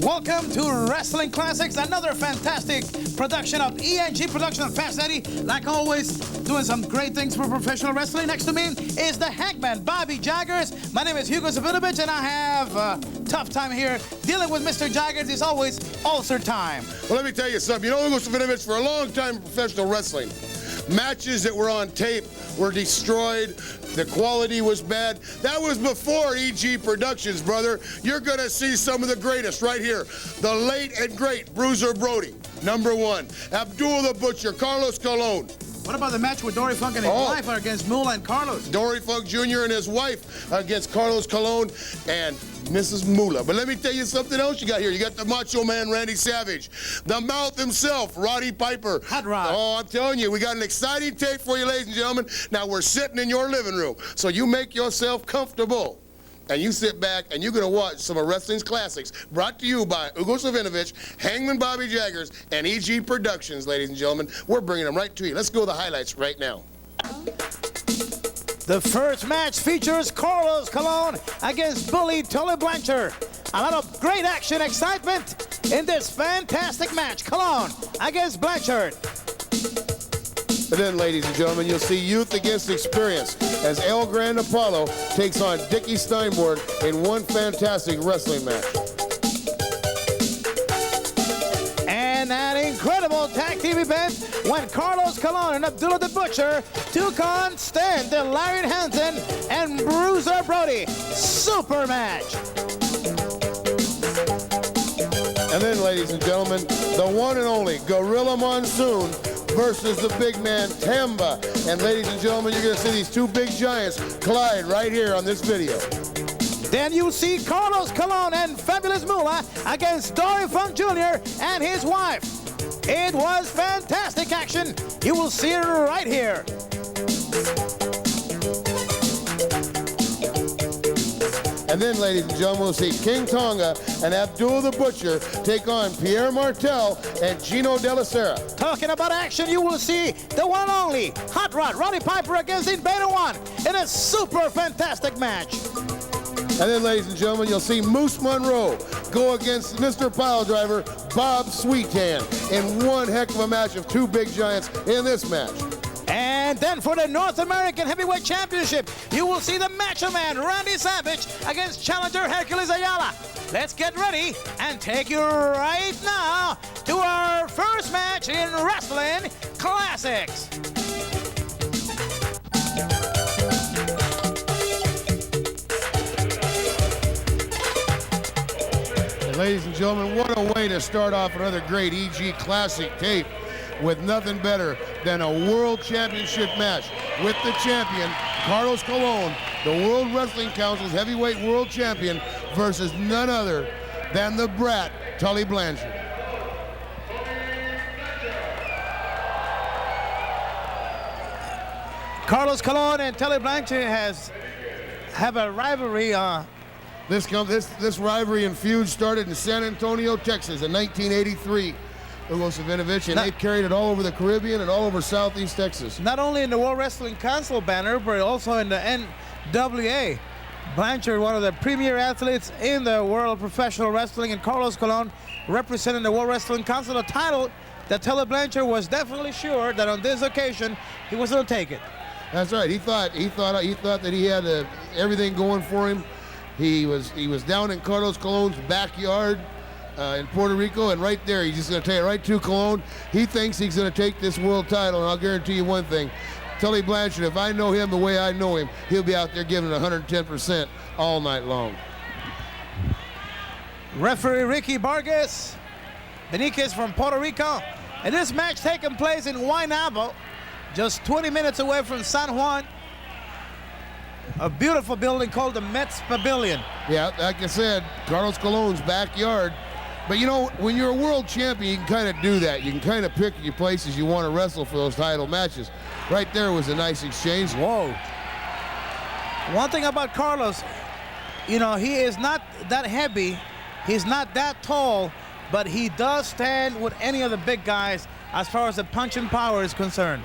Welcome to Wrestling Classics, another fantastic production of ENG Production of Fast Eddie. Like always, doing some great things for professional wrestling. Next to me is the Hangman, Bobby Jaggers. My name is Hugo Savinovich, and I have a tough time here dealing with Mr. Jaggers. It's always ulcer time. Well, let me tell you something. You know Hugo Savinovich, for a long time in professional wrestling, matches that were on tape were destroyed. The quality was bad. That was before EG Productions, brother. You're gonna see some of the greatest right here. The late and great Bruiser Brody, #1. Abdullah the Butcher, Carlos Colon. What about the match with Dory Funk and his wife against Moolah and Carlos? Dory Funk Jr. and his wife against Carlos Colon and Mrs. Moolah. But let me tell you something else you got here. You got the Macho Man, Randy Savage. The Mouth himself, Roddy Piper. Hot Rod. Oh, I'm telling you, we got an exciting tape for you, ladies and gentlemen. Now, we're sitting in your living room, so you make yourself comfortable. And you sit back and you're going to watch some of wrestling's classics brought to you by Hugo Savinovich, Hangman Bobby Jaggers, and EG Productions, ladies and gentlemen. We're bringing them right to you. Let's go to the highlights right now. The first match features Carlos Colon against bully Tully Blanchard. A lot of great action, excitement in this fantastic match. Colon against Blanchard. And then, ladies and gentlemen, you'll see youth against experience as El Gran Apollo takes on Dickie Steinborn in one fantastic wrestling match. And an incredible tag team event when Carlos Colon and Abdullah the Butcher took on Stan, the Larry Hansen, and Bruiser Brody. Super match. And then, ladies and gentlemen, the one and only Gorilla Monsoon versus the big man Tamba. And ladies and gentlemen, you're going to see these two big giants collide right here on this video. Then you see Carlos Colon and Fabulous Moolah against Dory Funk Jr. and his wife. It was fantastic action. You will see it right here. And then, ladies and gentlemen, we'll see King Tonga and Abdullah the Butcher take on Pierre Martel and Gino Dellaserra. Talking about action, you will see the one and only Hot Rod Roddy Piper against Invader 1 in a super fantastic match. And then, ladies and gentlemen, you'll see Moose Monroe go against Mr. Piledriver Bob Sweetan in one heck of a match of two big giants in this match. And then for the North American Heavyweight Championship, you will see the Macho Man, Randy Savage, against challenger Hercules Ayala. Let's get ready and take you right now to our first match in Wrestling Classics. And ladies and gentlemen, what a way to start off another great EG Classic tape, with nothing better than a World Championship match with the champion, Carlos Colon, the World Wrestling Council's heavyweight world champion, versus none other than the brat, Tully Blanchard. Carlos Colon and Tully Blanchard have a rivalry. This rivalry and feud started in San Antonio, Texas in 1983. Hugo Savinovich, and they've carried it all over the Caribbean and all over Southeast Texas. Not only in the World Wrestling Council banner, but also in the NWA. Blanchard, one of the premier athletes in the world of professional wrestling, and Carlos Colon representing the World Wrestling Council, a title that Tully Blanchard was definitely sure that on this occasion he was going to take it. That's right. He thought that he had everything going for him. He was down in Carlos Colon's backyard in Puerto Rico, and right there, he's just going to take it right to Colon. He thinks he's going to take this world title, and I'll guarantee you one thing. Tully Blanchard, if I know him the way I know him, he'll be out there giving it 110% all night long. Referee Ricky Vargas Beniquez from Puerto Rico. And this match taking place in Guaynabo, just 20 minutes away from San Juan. A beautiful building called the Mets Pavilion. Yeah, like I said, Carlos Colon's backyard. But you know, when you're a world champion, you can kind of do that. You can kind of pick your places you want to wrestle for those title matches. Right there was a nice exchange. Whoa. One thing about Carlos, you know, he is not that heavy. He's not that tall, but he does stand with any of the big guys as far as the punching power is concerned.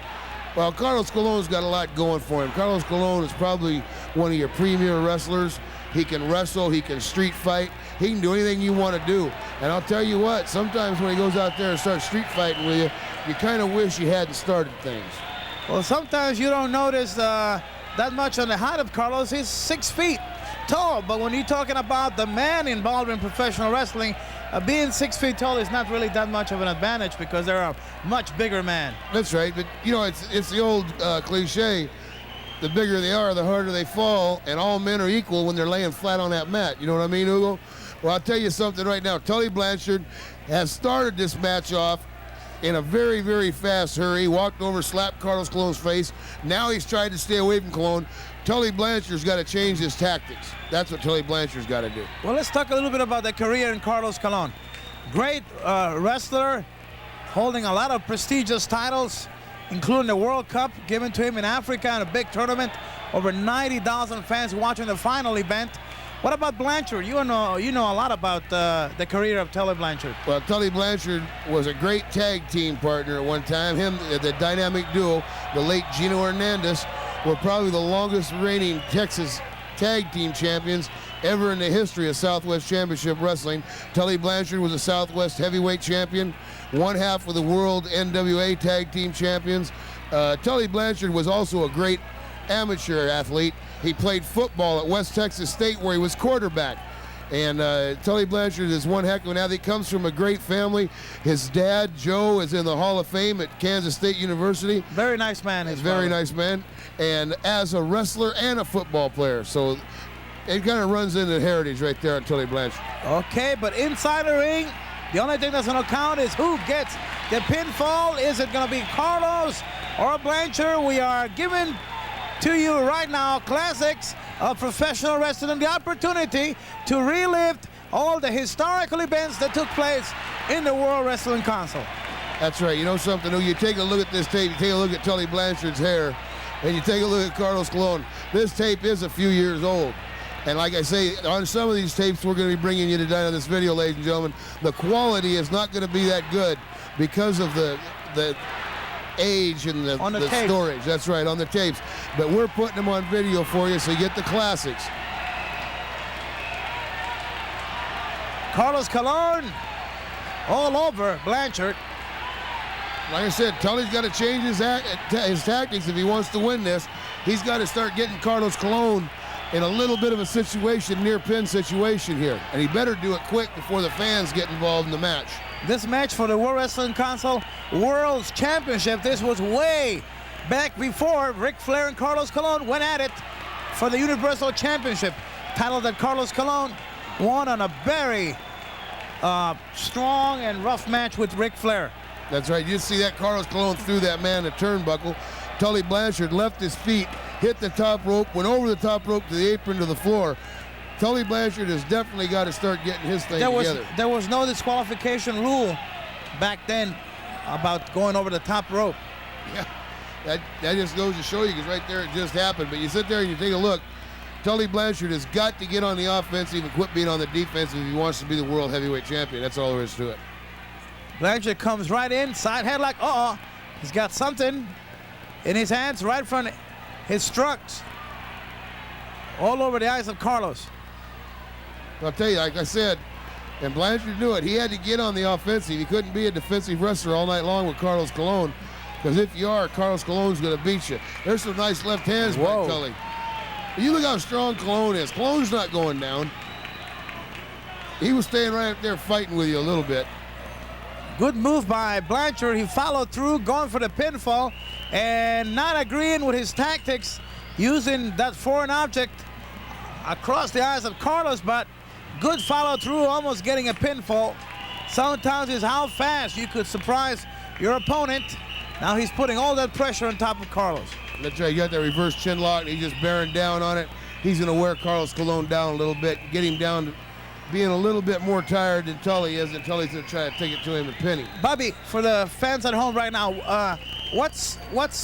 Well, Carlos Colon's got a lot going for him. Carlos Colon is probably one of your premier wrestlers. He can wrestle, he can street fight, he can do anything you want to do. And I'll tell you what, sometimes when he goes out there and starts street fighting with you, you kind of wish you hadn't started things. Well, sometimes you don't notice that much on the height of Carlos. He's 6 feet tall, but when you're talking about the man involved in professional wrestling, being 6 feet tall is not really that much of an advantage because they're a much bigger man. That's right, but you know, it's the old cliche, the bigger they are, the harder they fall, and all men are equal when they're laying flat on that mat. You know what I mean, Hugo? Well, I'll tell you something right now. Tully Blanchard has started this match off in a very, very fast hurry, walked over, slapped Carlos Colon's face. Now he's trying to stay away from Colon. Tully Blanchard's got to change his tactics. That's what Tully Blanchard's got to do. Well, let's talk a little bit about the career in Carlos Colon. Great wrestler, holding a lot of prestigious titles, including the World Cup given to him in Africa in a big tournament. Over 90,000 fans watching the final event. What about Blanchard? You know a lot about the career of Tully Blanchard. Well, Tully Blanchard was a great tag team partner at one time. Him, the dynamic duo, the late Gino Hernandez, were probably the longest reigning Texas tag team champions ever in the history of Southwest Championship Wrestling. Tully Blanchard was a Southwest heavyweight champion, one half of the World NWA tag team champions. Tully Blanchard was also a great amateur athlete. He played football at West Texas State where he was quarterback. And Tully Blanchard is one heck of an athlete. Comes from a great family. His dad, Joe, is in the Hall of Fame at Kansas State University. Very nice man. Very nice man. And as a wrestler and a football player. So it kind of runs into heritage right there on Tully Blanchard. Okay, but inside the ring, the only thing that's going to count is who gets the pinfall. Is it going to be Carlos or Blanchard? We are giving to you right now classics of professional wrestling, the opportunity to relive all the historical events that took place in the World Wrestling Council. That's right. You know something? You take a look at this tape, you take a look at Tully Blanchard's hair, and you take a look at Carlos Colon. This tape is a few years old. And like I say, on some of these tapes we're going to be bringing you tonight on this video, ladies and gentlemen, the quality is not going to be that good because of the age and the storage. That's right, on the tapes. But we're putting them on video for you so you get the classics. Carlos Colon all over Blanchard. Like I said, Tully's got to change his tactics if he wants to win this. He's got to start getting Carlos Colon in a little bit of a situation, near pin situation here. And he better do it quick before the fans get involved in the match. This match for the World Wrestling Council World's Championship, this was way back before Ric Flair and Carlos Colon went at it for the Universal Championship, title that Carlos Colon won on a very strong and rough match with Ric Flair. That's right. You see that Carlos Colon threw that man the turnbuckle. Tully Blanchard left his feet, hit the top rope, went over the top rope to the apron to the floor. Tully Blanchard has definitely got to start getting his thing together. There was no disqualification rule back then about going over the top rope. Yeah, that just goes to show you, because right there it just happened. But you sit there and you take a look. Tully Blanchard has got to get on the offensive and quit being on the defensive if he wants to be the world heavyweight champion. That's all there is to it. Blanchard comes right in, side headlock. He's got something in his hands right in front of his struts. All over the eyes of Carlos. I'll tell you, like I said, and Blanchard knew it. He had to get on the offensive. He couldn't be a defensive wrestler all night long with Carlos Colon, because if you are, Carlos Colon's going to beat you. There's some nice left hands by Tully. You look how strong Colon is. Colon's not going down. He was staying right up there fighting with you a little bit. Good move by Blanchard. He followed through, going for the pinfall, and not agreeing with his tactics, using that foreign object across the eyes of Carlos, but good follow through, almost getting a pinfall. Sometimes is how fast you could surprise your opponent. Now he's putting all that pressure on top of Carlos. That's right, you got that reverse chin lock, and he's just bearing down on it. He's going to wear Carlos Colon down a little bit, get him down to being a little bit more tired than Tully is, and Tully's going to try to take it to him and pin him. Bobby, for the fans at home right now, what's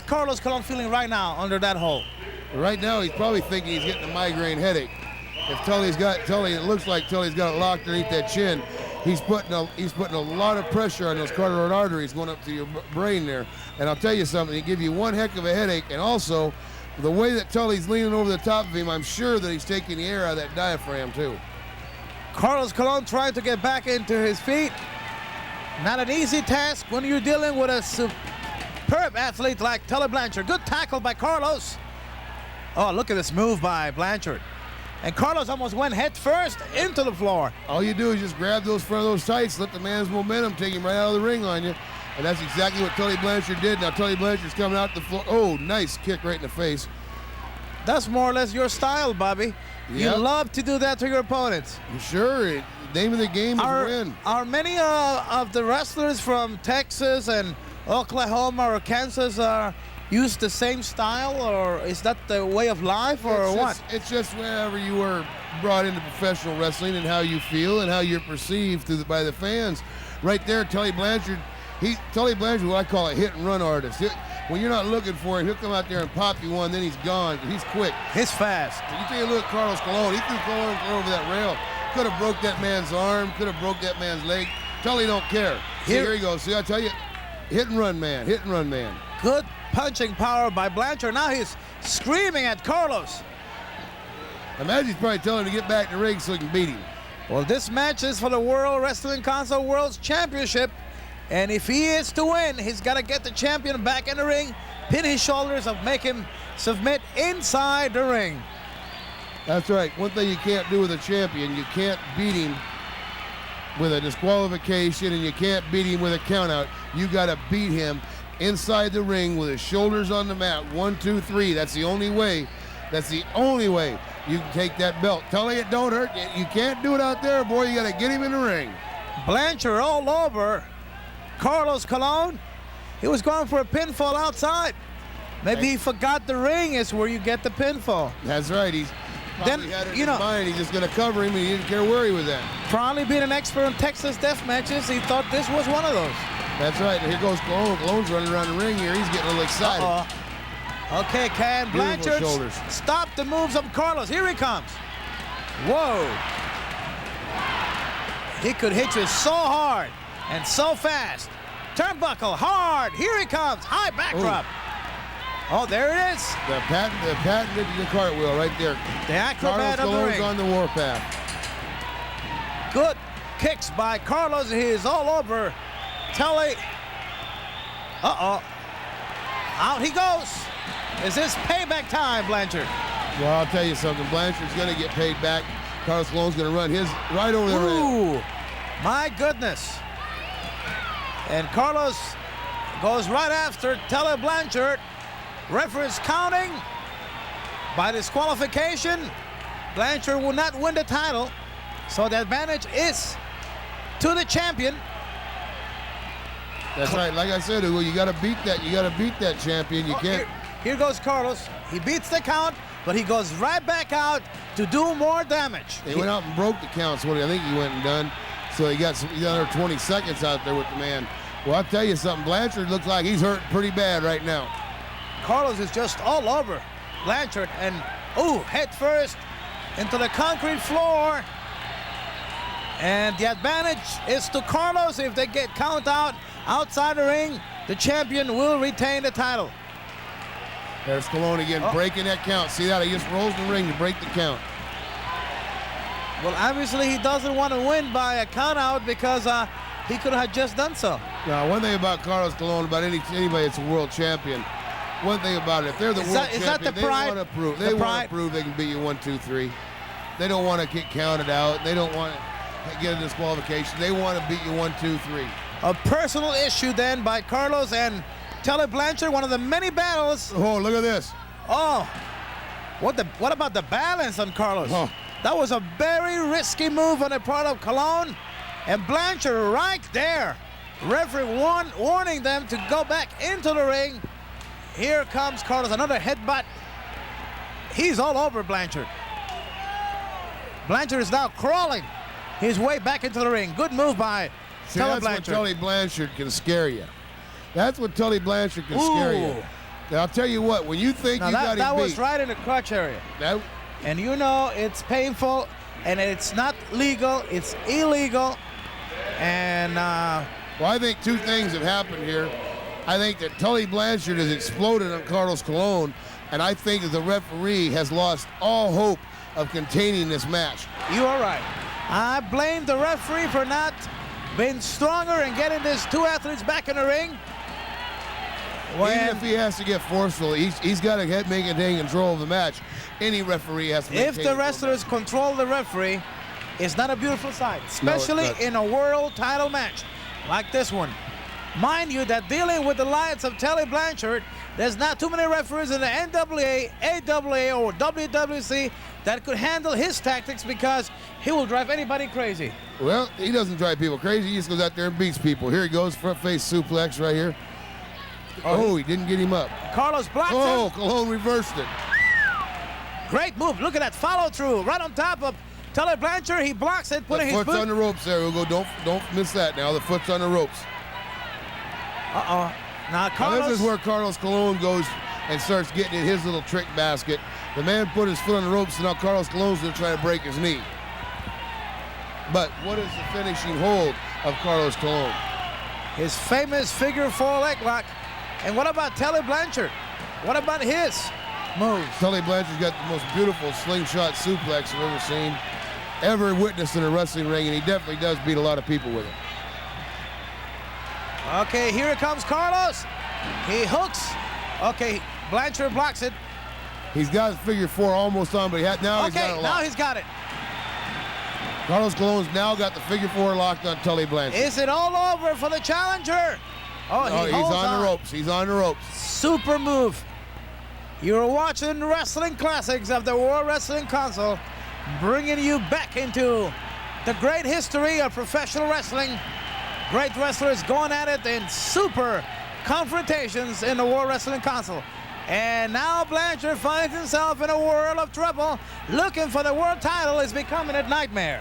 Carlos Colon feeling right now under that hold? Right now, he's probably thinking he's getting a migraine headache. If it looks like Tully's got it locked underneath that chin. he's putting a lot of pressure on those carotid arteries going up to your brain there. And I'll tell you something, he give you one heck of a headache. And also, the way that Tully's leaning over the top of him, I'm sure that he's taking the air out of that diaphragm too. Carlos Colon trying to get back into his feet. Not an easy task when you're dealing with a superb athlete like Tully Blanchard. Good tackle by Carlos. Oh, look at this move by Blanchard. And Carlos almost went head first into the floor. All you do is just grab those front of those tights, let the man's momentum take him right out of the ring on you. And that's exactly what Tully Blanchard did. Now Tully Blanchard's coming out the floor. Oh, nice kick right in the face. That's more or less your style, Bobby. Yep. You love to do that to your opponents. Sure, the name of the game is win. Are many of the wrestlers from Texas and Oklahoma or Kansas use the same style, or is that the way of life, or what? It's just whenever you were brought into professional wrestling and how you feel and how you're perceived by the fans. Right there, Tully Blanchard, what I call a hit and run artist. When you're not looking for him, he'll come out there and pop you one, then he's gone. He's quick. He's fast. You take a look at Carlos Colon. He threw Colon over that rail. Could have broke that man's arm. Could have broke that man's leg. Tully don't care. Here he goes. See, I tell you, hit and run man. Hit and run man. Good punching power by Blanchard. Now he's screaming at Carlos. Imagine he's probably telling him to get back in the ring so he can beat him. Well, this match is for the World Wrestling Council World Championship. And if he is to win, he's got to get the champion back in the ring, pin his shoulders, and make him submit inside the ring. That's right. One thing you can't do with a champion, you can't beat him with a disqualification, and you can't beat him with a countout. You got to beat him inside the ring with his shoulders on the mat. 1, 2, 3. That's the only way. That's the only way you can take that belt. Tully, it don't hurt. You can't do it out there, boy. You got to get him in the ring. Blanchard all over Carlos Colon. He was going for a pinfall outside. Maybe he forgot the ring is where you get the pinfall. That's right. He's probably had it in his mind. He's just going to cover him, and he didn't care where he was at. Probably being an expert in Texas death matches, he thought this was one of those. That's right. Here goes Colon. Colon's running around the ring here. He's getting a little excited. Okay, can Blanchard stop the moves of Carlos? Here he comes. Whoa. He could hit you so hard and so fast. Turnbuckle, hard. Here he comes. High back drop. Oh, there it is. The patented cartwheel right there. The acrobat of the ring. On the warpath. Good kicks by Carlos. He is all over Tully. Out he goes. Is this payback time, Blanchard? Well, I'll tell you something. Blanchard's going to get paid back. Carlos Colon's going to run his right over the rail. My goodness. And Carlos goes right after Tully Blanchard. Referee's counting by disqualification. Blanchard will not win the title, so the advantage is to the champion. That's right. Like I said, Hugo, you got to beat that. You got to beat that champion. You can't. Here goes Carlos. He beats the count, but he goes right back out to do more damage. He went out and broke the count. So I think he went and done. So he got another 20 seconds out there with the man. Well, I'll tell you something. Blanchard looks like he's hurt pretty bad right now. Carlos is just all over Blanchard, and head first into the concrete floor. And the advantage is to Carlos. If they get count out outside the ring, the champion will retain the title. There's Colon again, breaking that count. See that? He just rolls the ring to break the count. Well, obviously he doesn't want to win by a count out because he could have just done so. Now, one thing about Carlos Colon, about anybody that's a world champion, one thing about it, if they're the world champion, they want to prove. They want to prove they can beat you 1, 2, 3. They don't want to get counted out. They don't want to get a disqualification. They want to beat you 1, 2, 3. A personal issue then by Carlos and Tully Blanchard, one of the many battles. Oh, look at this. Oh, what about the balance on Carlos? Oh. That was a very risky move on the part of Colon, and Blanchard right there. Referee warning them to go back into the ring. Here comes Carlos, another headbutt. He's all over Blanchard. Blanchard is now crawling his way back into the ring. Good move by Tully Blanchard. That's what Tully Blanchard can scare you. That's what Tully Blanchard can scare you. Now, I'll tell you what, when you think you got him beat. That was right in the crotch area. And you know it's painful, and it's not legal, it's illegal. And well, I think two things have happened here. I think that Tully Blanchard has exploded on Carlos Colon, and I think that the referee has lost all hope of containing this match. you are right. I blame the referee for not being stronger and getting these two athletes back in the ring. Even if he has to get forceful, he's got to maintain control of the match. Any referee has to maintain if the wrestlers control the referee, it's not a beautiful sight, especially in a world title match like this one. Mind you, that dealing with the likes of Tully Blanchard, there's not too many referees in the NWA, AWA, or WWC that could handle his tactics, because he will drive anybody crazy. Well, he doesn't drive people crazy. He just goes out there and beats people. Here he goes, front face suplex right here. Oh, he didn't get him up. Carlos blocked Oh, him. Colon reversed it. Great move. Look at that follow through right on top of Tully Blanchard. He blocks it, putting The his foot's foot. on the ropes there, Hugo. Don't miss that now. The foot's on the ropes. Now Now Carlos. this is where Carlos Colon goes and starts getting in his little trick basket. The man put his foot on the ropes, and now Carlos Colon's going to try to break his knee. But what is the finishing hold of Carlos Colon? His famous figure four leg lock. And what about Tully Blanchard? What about his moves? Tully Blanchard's got the most beautiful slingshot suplex I've ever seen, ever witnessed in a wrestling ring, and he definitely does beat a lot of people with it. Okay, here comes Carlos. He hooks. Okay, Blanchard blocks it. He's got figure four almost on, but he's got Okay, it now locked. he's got it. Carlos Colon's now got the figure four locked on Tully Blanchard. Is it all over for the challenger? Oh, He's on the ropes. He's on the ropes. Super move. You're watching Wrestling Classics of the World Wrestling Council, bringing you back into the great history of professional wrestling. Great wrestlers going at it in super confrontations in the World Wrestling Council. And now Blanchard finds himself in a world of trouble. Looking for the world title is becoming a nightmare.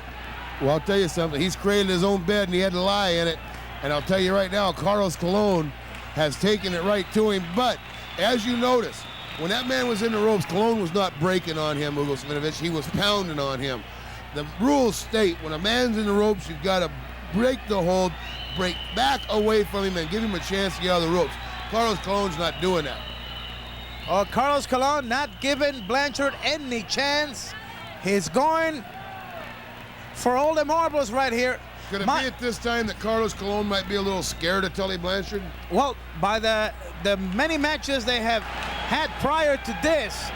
Well, I'll tell you something. He's created his own bed, and he had to lie in it. And I'll tell you right now, Carlos Colon has taken it right to him. But as you notice, when that man was in the ropes, Colon was not breaking on him, Hugo Sminovich. He was pounding on him. The rules state when a man's in the ropes, you've got to break the hold, break back away from him, and give him a chance to get out of the ropes. Carlos Colon's not doing that. Oh, Carlos Colon not giving Blanchard any chance. He's going for all the marbles right here. Could it be at this time that Carlos Colon might be a little scared of Tully Blanchard? Well, by the many matches they have had prior to this,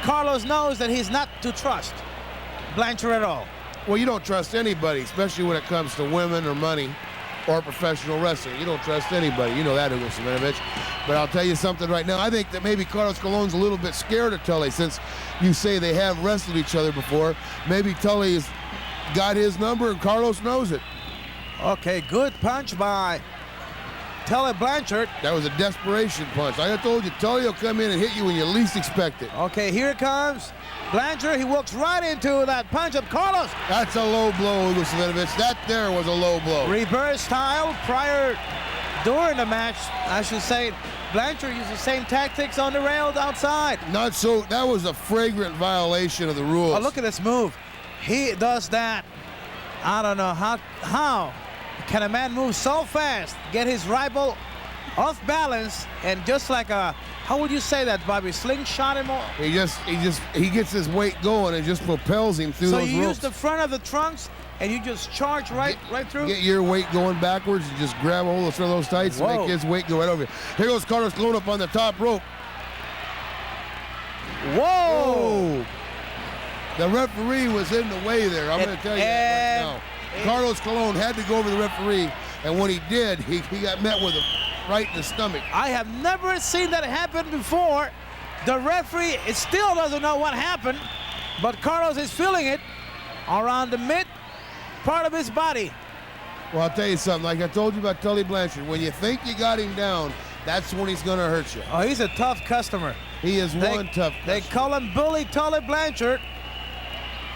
Carlos knows that he's not to trust Blanchard at all. Well, you don't trust anybody, especially when it comes to women or money or professional wrestling. You don't trust anybody. You know that, Hugo Sminovich. But I'll tell you something right now. I think that maybe Carlos Colon's a little bit scared of Tully, since you say they have wrestled each other before. Maybe Tully has got his number and Carlos knows it. Okay, good punch by Tully Blanchard. That was a desperation punch. Like I told you, Tully will come in and hit you when you least expect it. Okay, here comes Blanchard. He walks right into that punch of Carlos. That's a low blow, Hugo Sminovich. That there was a low blow. Reverse style during the match, I should say. Blanchard used the same tactics on the rails outside. Not so. That was a flagrant violation of the rules. Oh, look at this move. He does that. I don't know how can a man move so fast, get his rival off balance, and just like a, how would you say that, Bobby? Slingshot him off? He gets his weight going and just propels him through those ropes. So you use the front of the trunks and you just charge right through? Get your weight going backwards and just grab a hold of those tights and make his weight go right over. Here goes Carlos Colon up on the top rope. Whoa! The referee was in the way there. I'm going to tell you that right now. Carlos Colon had to go over the referee, and when he did, he got met with a right in the stomach. I have never seen that happen before. The referee still doesn't know what happened, but Carlos is feeling it around the mid part of his body. Well, I'll tell you something. Like I told you about Tully Blanchard, when you think you got him down, that's when he's going to hurt you. Oh, he's a tough customer. He is one tough customer. They call him Bully Tully Blanchard,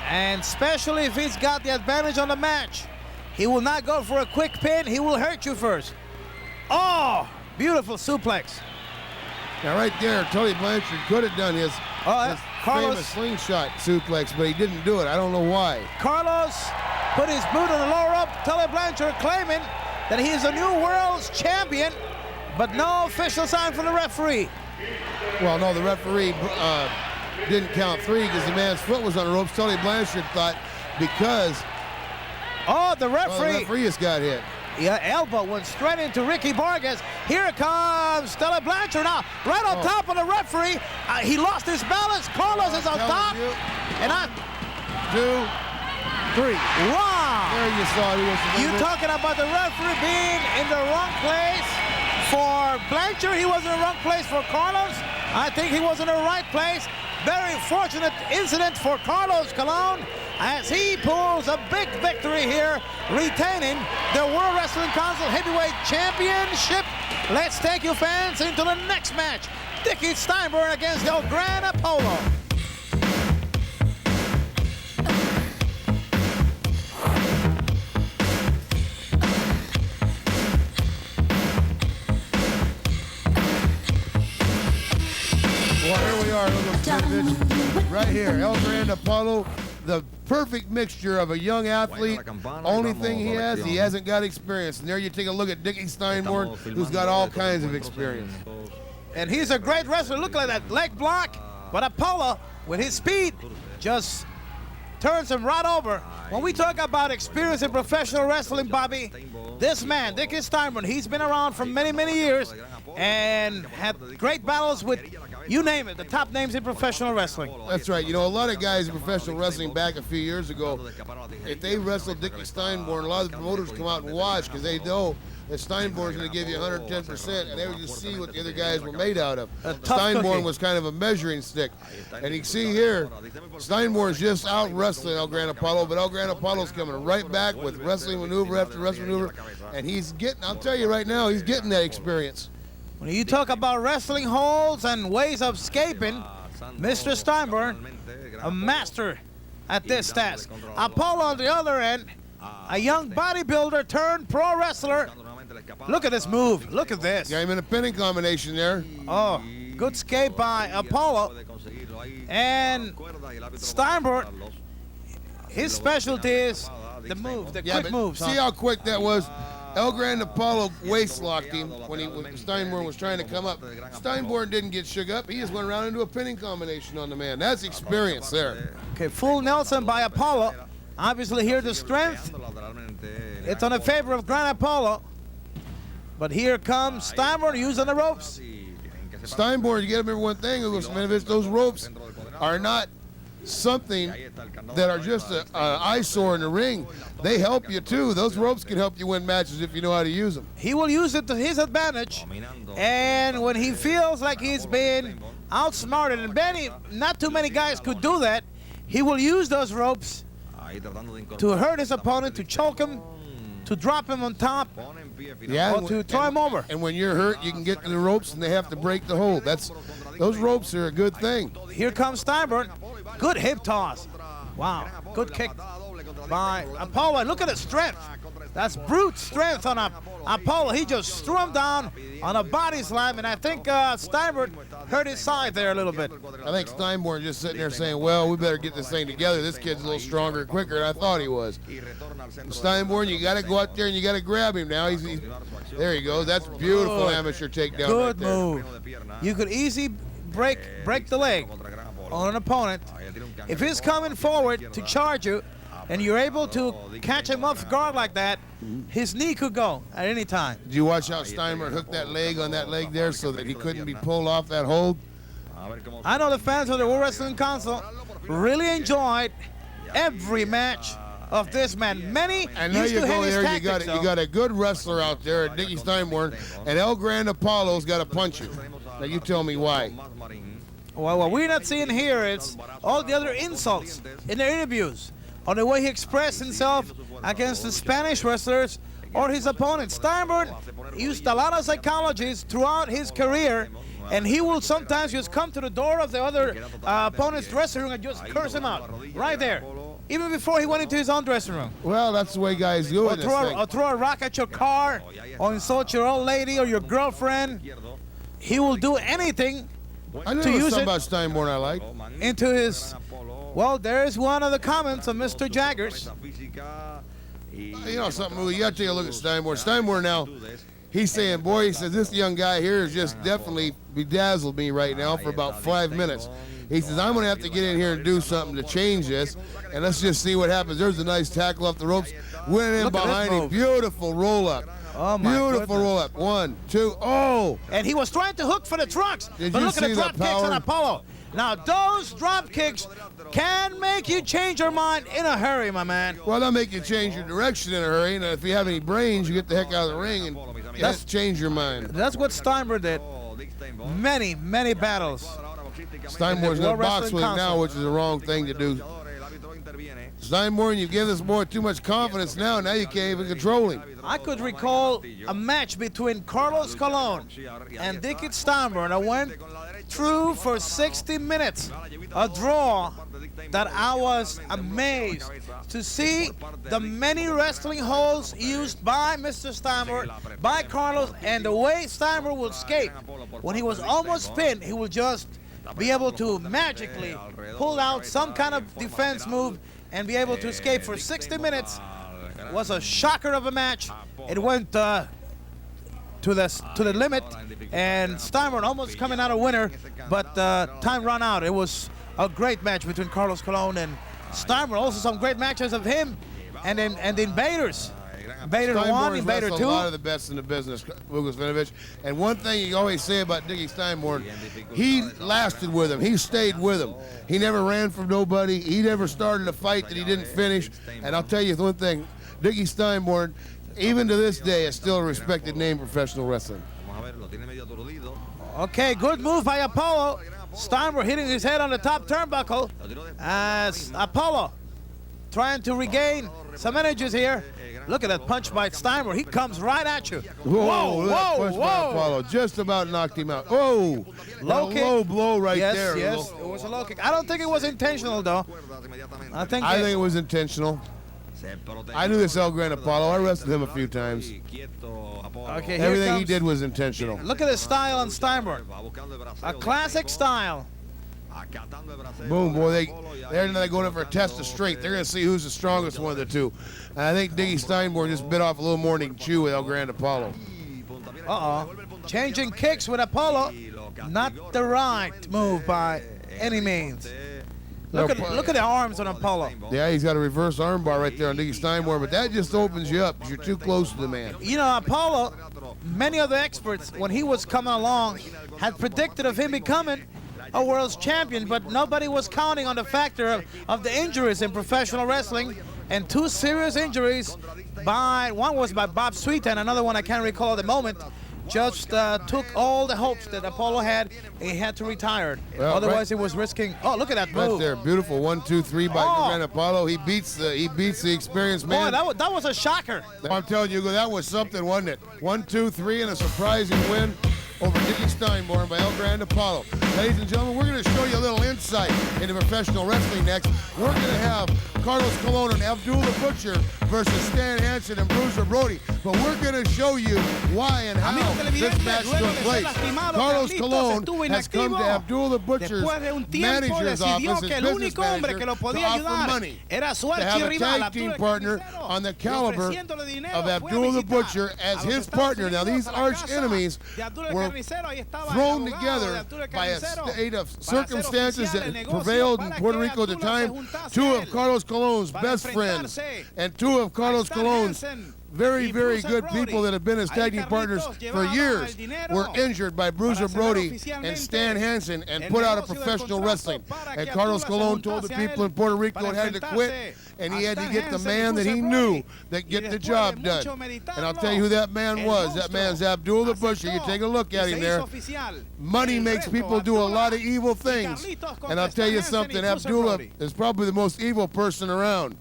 and especially if he's got the advantage on the match. He will not go for a quick pin. He will hurt you first. Oh, beautiful suplex. Now right there, Tully Blanchard could have done his Carlos, famous slingshot suplex, but he didn't do it. I don't know why. Carlos put his boot on the lower rope. Tully Blanchard claiming that he is a new world's champion, but no official sign from the referee. Well, no, the referee didn't count 3 because the man's foot was on the ropes. Tully Blanchard thought because the referee. The referee has got hit. Yeah, elbow went straight into Ricky Vargas. Here comes Tully Blanchard now, right on top of the referee. He lost his balance. Carlos is on top. And 2, 3. Wow. There you saw it. You talking about the referee being in the wrong place for Blanchard? He was in the wrong place for Carlos. I think he was in the right place. Very fortunate incident for Carlos Colon as he pulls a big victory here, retaining the World Wrestling Council Heavyweight Championship. Let's take you fans into the next match. Dickie Steinborn against El Gran Apollo. Well, here we are, little right here. El Gran Apollo, the perfect mixture of a young athlete. Only thing he hasn't got experience. And there you take a look at Dickie Steinborn, who's got all kinds of experience. And he's a great wrestler. Look at that leg block. But Apollo, with his speed, just turns him right over. When we talk about experience in professional wrestling, Bobby, this man, Dickie Steinborn, he's been around for many, many years and had great battles with, you name it, the top names in professional wrestling. That's right. You know, a lot of guys in professional wrestling back a few years ago, if they wrestled Dickie Steinborn, a lot of the promoters come out and watch because they know that Steinborn's going to give you 110%, and they would just see what the other guys were made out of. Steinborn was kind of a measuring stick. And you can see here, Steinborn's just out wrestling El Gran Apollo, but El Gran Apollo's coming right back with wrestling maneuver after wrestling maneuver, and he's getting, I'll tell you right now, he's getting that experience. When you talk about wrestling holds and ways of escaping, Mr. Steinborn, a master at this task. Apollo on the other end, a young bodybuilder turned pro wrestler. Look at this move. Look at this. Got him in a pinning combination there. Oh, good escape by Apollo. And Steinborn, his specialty is the move, the quick moves. See how quick that was? El Gran Apollo waist locked him when Steinborn was trying to come up. Steinborn didn't get shook up. He just went around into a pinning combination on the man. That's experience there. Okay, full Nelson by Apollo. Obviously here the strength. It's on the favor of Gran Apollo. But here comes Steinborn using the ropes. Steinborn, you got to remember one thing, those ropes are not something that are just an eyesore in the ring. They help you too. Those ropes can help you win matches if you know how to use them. He will use it to his advantage. And when he feels like he's been outsmarted, and not too many guys could do that, he will use those ropes to hurt his opponent, to choke him, to drop him on top, or to throw him over. And when you're hurt, you can get to the ropes and they have to break the hold. Those ropes are a good thing. Here comes Steinborn. Good hip toss. Wow, good kick by Apollo. Look at the strength. That's brute strength on Apollo. He just threw him down on a body slam, and I think Steinborn hurt his side there a little bit. I think Steinborn just sitting there saying, well, we better get this thing together. This kid's a little stronger and quicker than I thought he was. Steinborn, you got to go out there and you got to grab him now. There he goes. That's beautiful amateur takedown. Good move. You could easily break the leg on an opponent. If he's coming forward to charge you, and you're able to catch him off guard like that, his knee could go at any time. Did you watch how Steinborn hooked that leg on that leg there so that he couldn't be pulled off that hold? I know the fans of the World Wrestling Council really enjoyed every match of this man. Many and there used you to go hate his there. tactics, You got a good wrestler out there, Dickie Steinborn, and El Gran Apollo's got to punch you. Now you tell me why. Well, what we're not seeing here is all the other insults in their interviews on the way he expressed himself against the Spanish wrestlers or his opponents. Steinborn used a lot of psychologists throughout his career, and he will sometimes just come to the door of the other opponent's dressing room and just curse him out right there, even before he went into his own dressing room. Well, that's the way guys do it. Or throw a rock at your car, or insult your old lady or your girlfriend. He will do anything I know to use something it about Steinborn I like. into his. Well, there's one of the comments of Mr. Jaggers. You know something, Moolah, you got to take a look at Steinborn. Steinborn now, he's saying, boy, he says, this young guy here has just definitely bedazzled me right now for about 5 minutes. He says, I'm going to have to get in here and do something to change this, and let's just see what happens. There's a nice tackle off the ropes. Went in behind him. Beautiful roll-up. Oh, my Beautiful roll-up. 1, 2, oh! And he was trying to hook for the trucks. Did but you look at see the the drop kicks power? on Apollo. Now, those drop kicks can make you change your mind in a hurry, my man. Well, they'll make you change your direction in a hurry, and if you have any brains, you get the heck out of the ring and that's change your mind. That's what Steinborn did. Many, many battles. Steinborn's going to box with him now, which is the wrong thing to do. Steinborn, you give this boy too much confidence now. Now you can't even control him. I could recall a match between Carlos Colon and Dickie Steinborn that went through for 60 minutes. A draw that I was amazed to see the many wrestling holds used by Mr. Steinborn, by Carlos, and the way Steinborn would escape. When he was almost pinned, he would just be able to magically pull out some kind of defense move and be able to escape for 60 minutes. It was a shocker of a match. It went to the limit, and Steinborn almost coming out a winner, but time ran out. It was a great match between Carlos Colon and Steinborn. Also some great matches of him and the Invaders. Invader 1, Invader 2. A lot of the best in the business, Lucas Vinovich. And one thing you always say about Dickie Steinborn, he lasted with him. He stayed with him. He never ran from nobody. He never started a fight that he didn't finish. And I'll tell you one thing, Dickie Steinborn, even to this day, is still a respected name in professional wrestling. Okay, good move by Apollo. Steinborn hitting his head on the top turnbuckle as Apollo trying to regain some energies here. Look at that punch by Steinborn. He comes right at you. Whoa, punch by Apollo. Just about knocked him out. Oh, low blow right there. Yes, it was a low kick. I don't think it was intentional, though. I think it was intentional. I knew this El Gran Apollo. I wrestled him a few times. Okay, everything he did was intentional. Look at his style on Steinborn. A classic style. Boom, boy. They're going in for a test of strength. They're going to see who's the strongest one of the two. And I think Dickie Steinborn just bit off a little more than he can chew with El Gran Apollo. Changing kicks with Apollo. Not the right move by any means. Look at the arms on Apollo. Yeah, he's got a reverse armbar right there on Dickie Steinborn, but that just opens you up because you're too close to the man. You know, Apollo, many of the experts, when he was coming along, had predicted of him becoming a world's champion, but nobody was counting on the factor of the injuries in professional wrestling, and 2 serious injuries one was by Bob Sweetan, another one I can't recall at the moment, just took all the hopes that Apollo had. He had to retire. Well, otherwise, he was risking. Oh, look at that move! Right there, beautiful 1, 2, 3 by Gran Apollo. He beats the experienced man. Boy, that was a shocker. I'm telling you, that was something, wasn't it? 1, 2, 3, and a surprising win over Dickie Steinborn by El Gran Apollo. Ladies and gentlemen, we're going to show you a little insight into professional wrestling next. We're going to have Carlos Colon and Abdullah Butcher versus Stan Hansen and Bruiser Brody. But we're going to show you why and how this match took place. Carlos Colon has come to Abdullah Butcher's manager's office, his business manager, to offer money to have a tag team partner on the caliber of Abdullah Butcher as his partner. Now, these arch enemies were thrown together by a state of circumstances that prevailed in Puerto Rico at the time. 2 of Carlos Colon's best friends and 2 of Carlos Colon's very, very good people that have been his tag team partners for years were injured by Bruiser Brody and Stan Hansen and put out of professional wrestling. And Carlos Colon told the people in Puerto Rico it had to quit, and he had to get the man that he knew that get the job done. And I'll tell you who that man was. That man's Abdullah Butcher. You take a look at him there. Money makes people do a lot of evil things. And I'll tell you something, Abdullah is probably the most evil person around.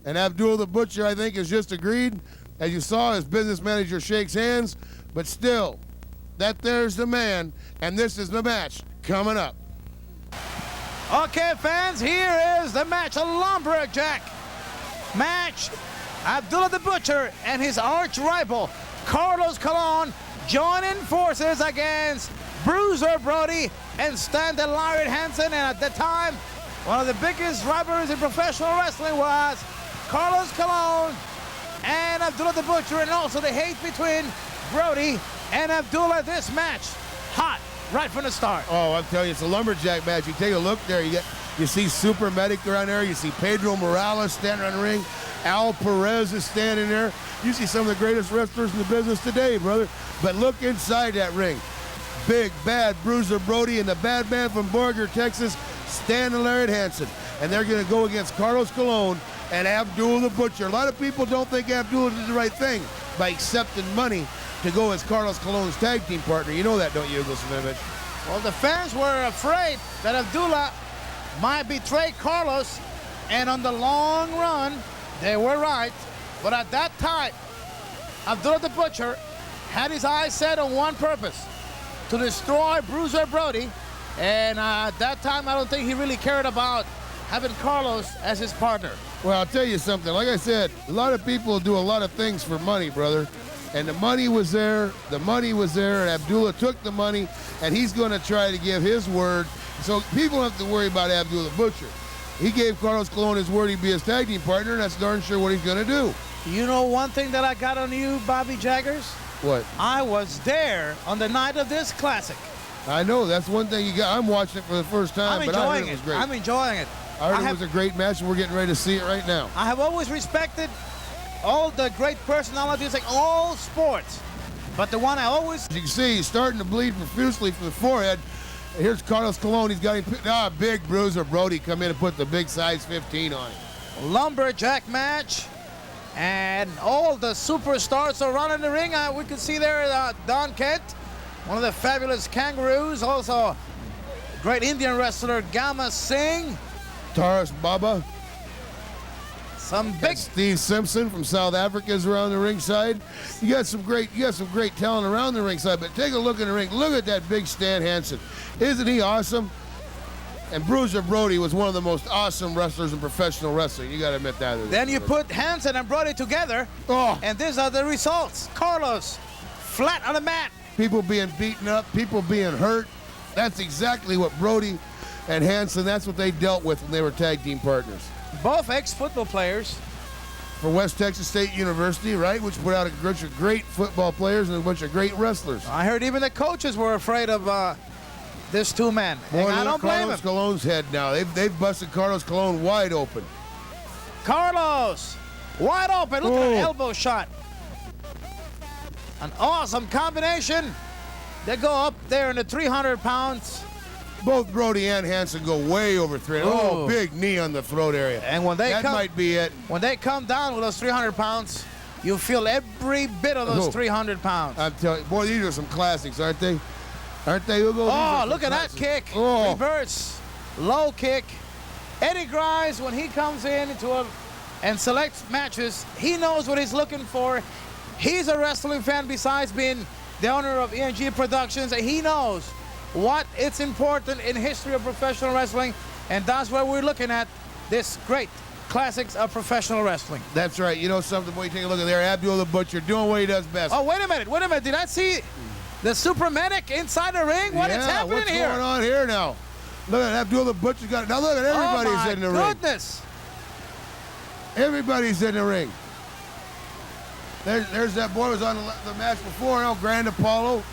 And Abdullah the Butcher, I think, has just agreed. As you saw, his business manager shakes hands, but still, there's the man, and this is the match coming up. Okay, fans, here is the match, a lumberjack match. Abdullah the Butcher and his arch rival, Carlos Colon, joining forces against Bruiser Brody and Stan the Lariat Hansen. And at the time, one of the biggest rivalries in professional wrestling was Carlos Colon and Abdullah the Butcher, and also the hate between Brody and Abdullah. This match, hot right from the start. Oh, I'm telling you, it's a lumberjack match. You take a look there, you see Super Medic around there, you see Pedro Morales standing around the ring, Al Perez is standing there. You see some of the greatest wrestlers in the business today, brother. But look inside that ring. Big, bad Bruiser Brody and the bad man from Borger, Texas, standing there at Hansen. And they're going to go against Carlos Colon and Abdullah the Butcher. A lot of people don't think Abdullah did the right thing by accepting money to go as Carlos Colon's tag team partner. You know that, don't you, Gusman? Well, the fans were afraid that Abdullah might betray Carlos, and on the long run, they were right. But at that time, Abdullah the Butcher had his eyes set on one purpose, to destroy Bruiser Brody. And at that time, I don't think he really cared about having Carlos as his partner. Well, I'll tell you something. Like I said, a lot of people do a lot of things for money, brother. And the money was there. The money was there. And Abdullah took the money, and he's going to try to give his word. So people don't have to worry about Abdullah the Butcher. He gave Carlos Colon his word he'd be his tag team partner, and that's darn sure what he's going to do. You know one thing that I got on you, Bobby Jaggers? What? I was there on the night of this classic. I know. That's one thing you got. I'm watching it for the first time, but I heard it was great. I'm enjoying it. I heard it was a great match, and we're getting ready to see it right now. I have always respected all the great personalities in all sports, but the one I always... As you can see, he's starting to bleed profusely from the forehead. Here's Carlos Colon. He's got him. Big Bruiser Brody come in and put the big size 15 on him. Lumberjack match, and all the superstars are running the ring. We can see there Don Kent, one of the fabulous Kangaroos, also great Indian wrestler Gama Singh. Taras Baba. Some big... Steve Simpson from South Africa is around the ringside. You got some great talent around the ringside, but take a look in the ring. Look at that big Stan Hansen. Isn't he awesome? And Bruiser Brody was one of the most awesome wrestlers in professional wrestling. You got to admit that. Then you put Hansen and Brody together, and these are the results. Carlos, flat on the mat. People being beaten up, people being hurt. That's exactly what Brody and Hansen, that's what they dealt with when they were tag team partners. Both ex-football players. For West Texas State University, right, which put out a bunch of great football players and a bunch of great wrestlers. I heard even the coaches were afraid of this two-man. I don't blame Carlos him. Colon's head now. They've busted Carlos Colon wide open. Carlos, wide open. Look at that elbow shot. An awesome combination. They go up there in the 300 pounds. Both Brody and Hansen go way over 300. Oh, big knee on the throat area. And when they that might be it. When they come down with those 300 pounds, you feel every bit of those 300 pounds. I'm telling you, boy, these are some classics, aren't they? Aren't they, Hugo? Oh, look at that kick. Reverse, low kick. Eddie Grimes, when he comes in and selects matches, he knows what he's looking for. He's a wrestling fan besides being the owner of ENG Productions, and he knows what it's important in history of professional wrestling, and that's why we're looking at this great classics of professional wrestling. That's right. You know something, boy, you take a look at there. Abdullah the Butcher doing what he does best. Oh, wait a minute. Did I see the super medic inside the ring? What is happening what's here? What's going on here now? Look at Abdullah the Butcher got it. Now look at everybody's in the ring. Oh, my goodness. Everybody's in the ring. There's that boy who was on the match before, Gran Apollo.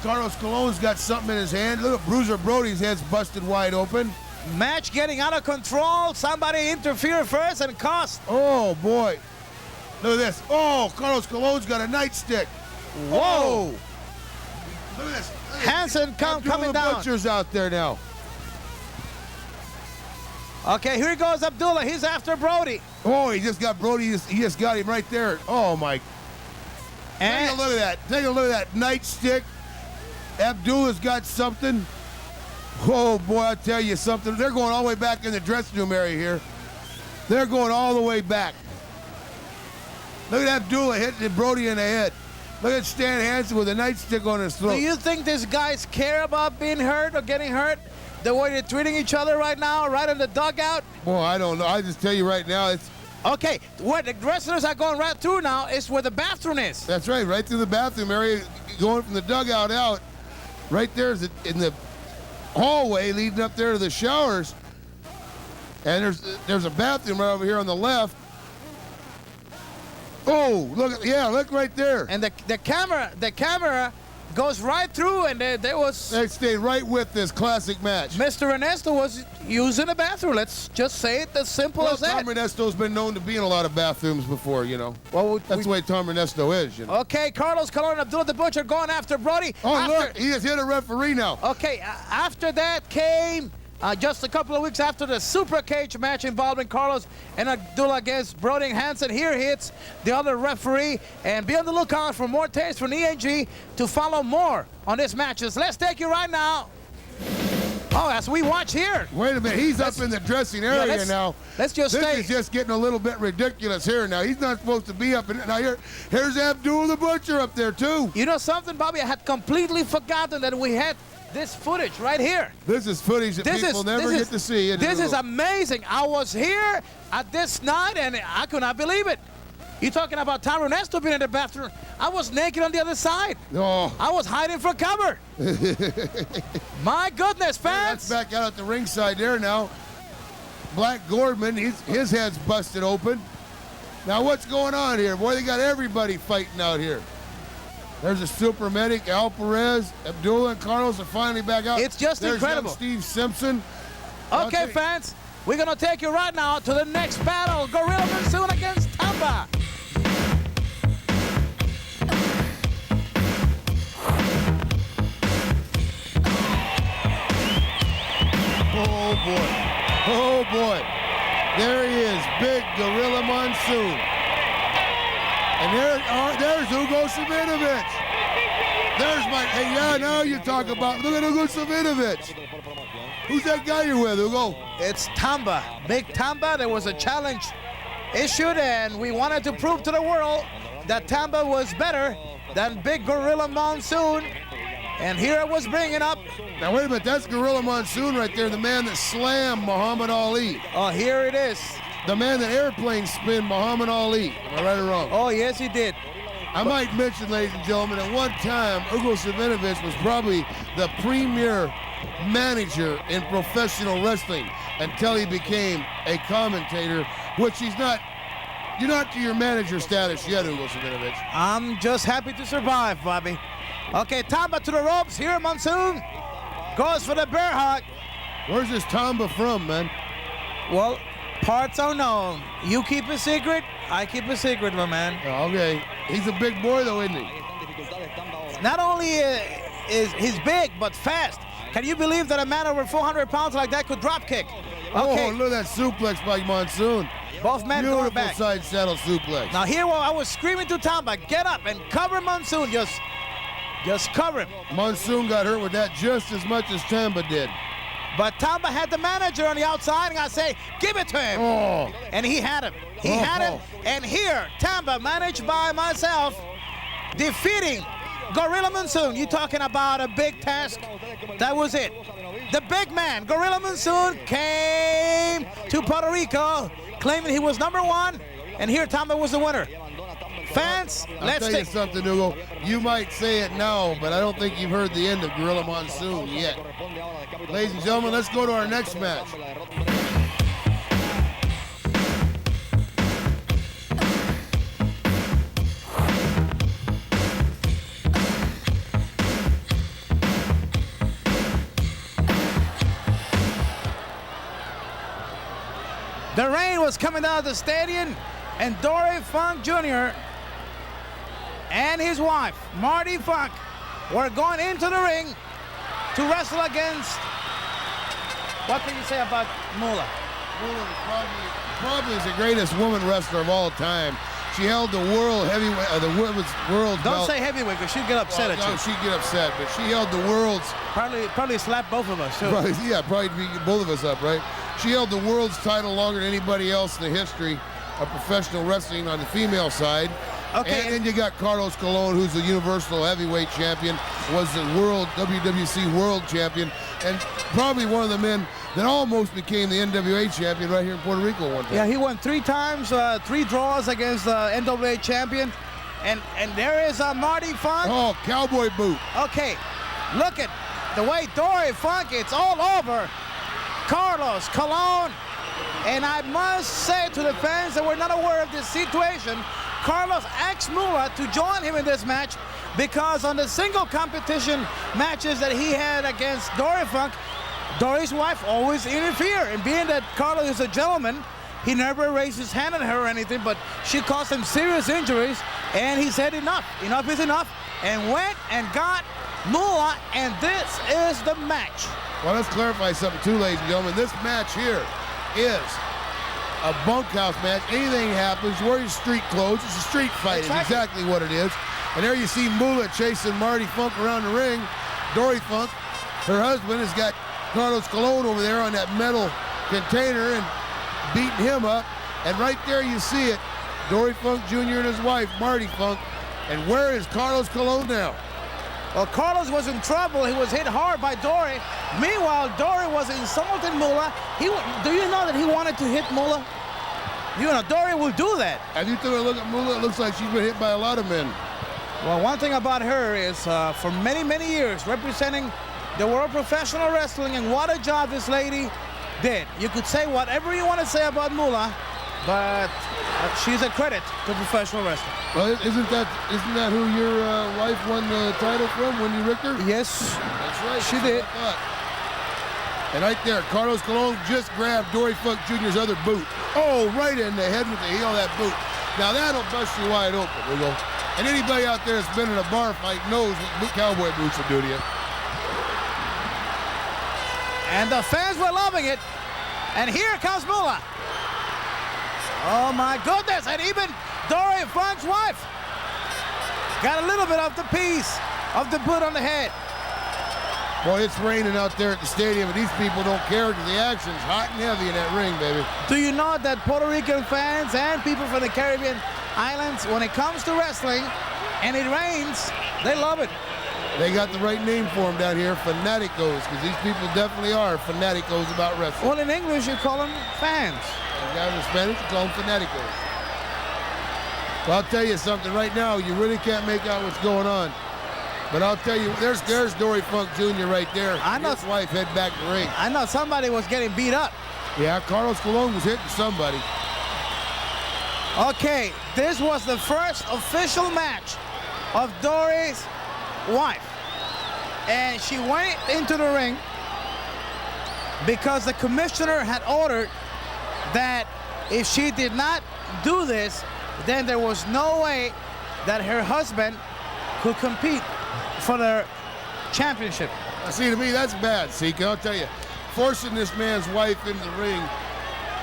Carlos Colon's got something in his hand. Look at Bruiser Brody's head's busted wide open. Match getting out of control. Somebody interfere first and cost. Oh, boy. Look at this. Oh, Carlos Colon's got a nightstick. Whoa. Look at this. Hansen coming down. Butcher's out there now. Okay, here goes Abdullah. He's after Brody. Oh, he just got Brody. He just got him right there. Oh, my. And take a look at that. Take a look at that nightstick. Abdullah's got something. Oh, boy, I'll tell you something. They're going all the way back in the dressing room area here. They're going all the way back. Look at Abdullah hitting Brody in the head. Look at Stan Hansen with a nightstick on his throat. Do you think these guys care about being hurt or getting hurt? The way they're treating each other right now, right in the dugout? Boy, I don't know. I just tell you right now, it's... Okay, what the wrestlers are going right through now is where the bathroom is. That's right, right through the bathroom area, going from the dugout out. Right there is in the hallway leading up there to the showers. And there's a bathroom right over here on the left. Oh, look, yeah, look right there. And the camera goes right through, and there was... They stayed right with this classic match. Mr. Ernesto was using the bathroom. Let's just say it as simple as that. Tom Ernesto's been known to be in a lot of bathrooms before, you know. Well, that's the way Tom Ernesto is, you know. Okay, Carlos Colon and Abdullah the Butcher going after Brody. Oh, look, he has hit a referee now. Okay, after that came... just a couple of weeks after the Super Cage match involving Carlos and Abdullah against Brody and Hansen, here hits the other referee. And be on the lookout for more tapes from ENG to follow more on these matches. Let's take you right now. Oh, as we watch here. Wait a minute, he's up in the dressing area now. Let's just This is just getting a little bit ridiculous here now. He's not supposed to be up in it. Now here's Abdullah the Butcher up there too. You know something, Bobby? I had completely forgotten that we had this footage right here. This is footage that people never get to see. This is amazing. I was here at this night, and I could not believe it. You talking about Tom Ernesto being in the bathroom? I was naked on the other side. Oh. I was hiding for cover. My goodness, fans. That's back out at the ringside there now. Black Gordman, his head's busted open. Now what's going on here? Boy, they got everybody fighting out here. There's a super medic, Al Perez, Abdullah and Carlos are finally back out. It's just incredible. Steve Simpson. Okay, fans, we're going to take you right now to the next battle. Gorilla Monsoon against Tamba. Oh, boy. Oh, boy. There he is, big Gorilla Monsoon. And there's Hugo Savinovich. There's my, hey, yeah, now you talk about, look at Hugo Savinovich. Who's that guy you're with, Hugo? It's Tamba, big Tamba. There was a challenge issued, and we wanted to prove to the world that Tamba was better than big Gorilla Monsoon. And here I was bringing up. Now, wait a minute, that's Gorilla Monsoon right there, the man that slammed Muhammad Ali. Oh, here it is. The man that airplane spin Muhammad Ali. Am I right or wrong? Oh, yes, he did. I might mention, ladies and gentlemen, at one time, Hugo Savinovich was probably the premier manager in professional wrestling until he became a commentator, which he's not. You're not to your manager status yet, Hugo Savinovich. I'm just happy to survive, Bobby. Okay, Tamba to the ropes. Here, Monsoon goes for the bear hug. Where's this Tamba from, man? Well, parts unknown. You keep a secret, I keep a secret, my man. Okay. He's a big boy, though, isn't he? Not only is he's big, but fast. Can you believe that a man over 400 pounds like that could drop kick? Okay. Oh, look at that suplex by Monsoon. Both men going back. Beautiful side saddle suplex. Now here I was screaming to Tamba, get up and cover Monsoon. Just cover him. Monsoon got hurt with that just as much as Tamba did. But Tamba had the manager on the outside, and I say, give it to him. Oh. And he had him. He had him. And here, Tamba, managed by myself, defeating Gorilla Monsoon. You talking about a big task? That was it. The big man, Gorilla Monsoon, came to Puerto Rico, claiming he was #1, and here Tamba was the winner. Fans, let's tell you something, Hugo. You might say it now, but I don't think you've heard the end of Gorilla Monsoon yet. Ladies and gentlemen, let's go to our next match. The rain was coming out of the stadium, and Dory Funk Jr. and his wife, Marty Funk, were going into the ring to wrestle against, what can you say about Moolah? Moolah probably is the greatest woman wrestler of all time. She held the world heavyweight, the world Don't belt. Say heavyweight, because she'd get upset at you. No, she'd get upset, but she held the world's. Probably slap both of us, too. Probably beat both of us up, right? She held the world's title longer than anybody else in the history of professional wrestling on the female side. Okay. And then you got Carlos Colon, who's the Universal Heavyweight Champion, was the WWC World Champion, and probably one of the men that almost became the NWA champion right here in Puerto Rico one time. Yeah, he won 3 times, 3 draws against the NWA champion. And there is Marty Funk. Oh, cowboy boot. Okay, look at the way Dory Funk, it's all over Carlos Colon. And I must say to the fans that were not aware of this situation, Carlos asked Moolah to join him in this match because on the single competition matches that he had against Dory Funk, Dory's wife always interfered. And being that Carlos is a gentleman, he never raised his hand at her or anything, but she caused him serious injuries, and he said enough is enough, and went and got Moolah, and this is the match. Well, let's clarify something too, ladies and gentlemen. This match here is a bunkhouse match. Anything happens. Wear your street clothes. It's a street fight. It's exactly what it is. And there you see Moolah chasing Marty Funk around the ring. Dory Funk, her husband, has got Carlos Colon over there on that metal container and beating him up. And right there you see it. Dory Funk Jr. and his wife, Marty Funk. And where is Carlos Colon now? Well, Carlos was in trouble. He was hit hard by Dory. Meanwhile, Dory was insulting Moolah. Do you know that he wanted to hit Moolah? You know, Dory will do that. As you took a look at Moolah, it looks like she's been hit by a lot of men. Well, one thing about her is for many, many years representing the world professional wrestling, and what a job this lady did. You could say whatever you want to say about Moolah, but she's a credit to professional wrestling. Well, isn't that who your wife won the title from, Wendy Richter? Yes. That's right. She did. And right there, Carlos Colon just grabbed Dory Funk Jr.'s other boot. Oh, right in the head with the heel of that boot. Now that'll bust you wide open, Wiggle. And anybody out there that's been in a bar fight knows what cowboy boots will do to you. And the fans were loving it. And here comes Moolah. Oh my goodness, and even Dory Funk's wife got a little bit of the piece of the boot on the head. Boy, it's raining out there at the stadium, and these people don't care because the action's hot and heavy in that ring, baby. Do you know that Puerto Rican fans and people from the Caribbean islands, when it comes to wrestling and it rains, they love it? They got the right name for them down here, fanaticos, because these people definitely are fanaticos about wrestling. Well, in English, you call them fans. And down in Spanish, you call them fanaticos. Well, I'll tell you something right now, you really can't make out what's going on. But I'll tell you, there's Dory Funk Jr. right there. I know. His wife head back to the ring. I know somebody was getting beat up. Yeah, Carlos Colon was hitting somebody. Okay, this was the first official match of Dory's wife. And she went into the ring because the commissioner had ordered that if she did not do this, then there was no way that her husband could compete for the championship. See, to me, that's bad, Sika. I'll tell you, forcing this man's wife into the ring,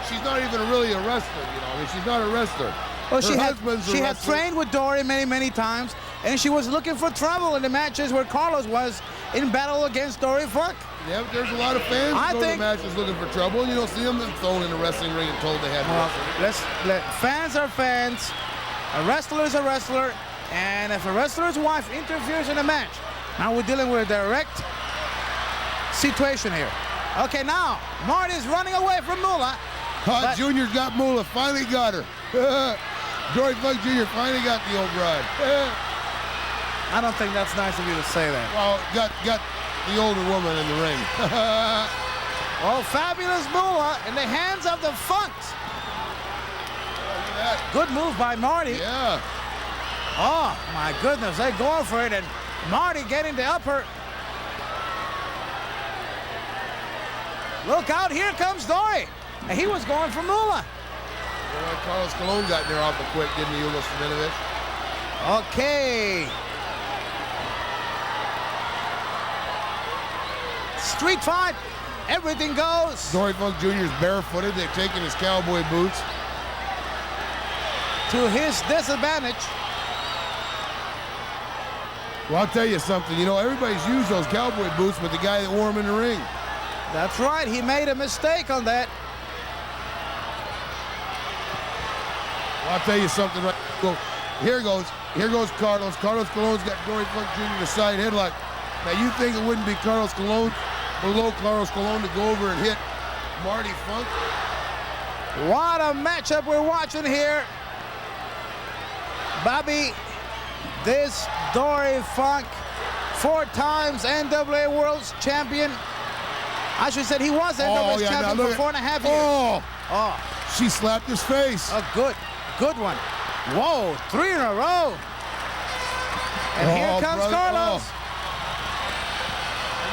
she's not even really a wrestler, you know. I mean, she's not a wrestler. Well, she had trained with Dory many, many times, and she was looking for trouble in the matches where Carlos was in battle against Dory Funk. Yeah, but there's a lot of fans who go to matches looking for trouble, and you don't see them thrown in the wrestling ring and told they had to wrestle. Fans are fans, a wrestler is a wrestler, and if a wrestler's wife interferes in a match, now we're dealing with a direct situation here. Okay, now, Marty's running away from Moolah. Junior's got Moolah, finally got her. Dory Funk Jr. finally got the old bride. I don't think that's nice of you to say that. Well, got the older woman in the ring. Oh, fabulous Moolah in the hands of the Funks. Good move by Marty. Yeah. Oh, my goodness, they're going for it, and Marty getting the upper. Look out, here comes Dory. And he was going for Moolah. Carlos Colon got there awful quick, didn't he, Ulos Sminovich? Okay. Street fight, everything goes. Dory Funk Jr. is barefooted. They're taking his cowboy boots. To his disadvantage. Well, I'll tell you something. You know, everybody's used those cowboy boots with the guy that wore them in the ring. That's right. He made a mistake on that. Well, I'll tell you something right. Well, here goes Carlos. Carlos Colon's got Dory Funk Jr. in the side headlock. Now, you think it wouldn't be Carlos Colon, below Carlos Colon, to go over and hit Marty Funk? What a matchup we're watching here. Bobby, this Dory Funk, 4 times NWA World Champion. I should say he was NWA champion for 4.5 years. Oh, she slapped his face. A good one. Whoa, 3 in a row. And here comes Carlos.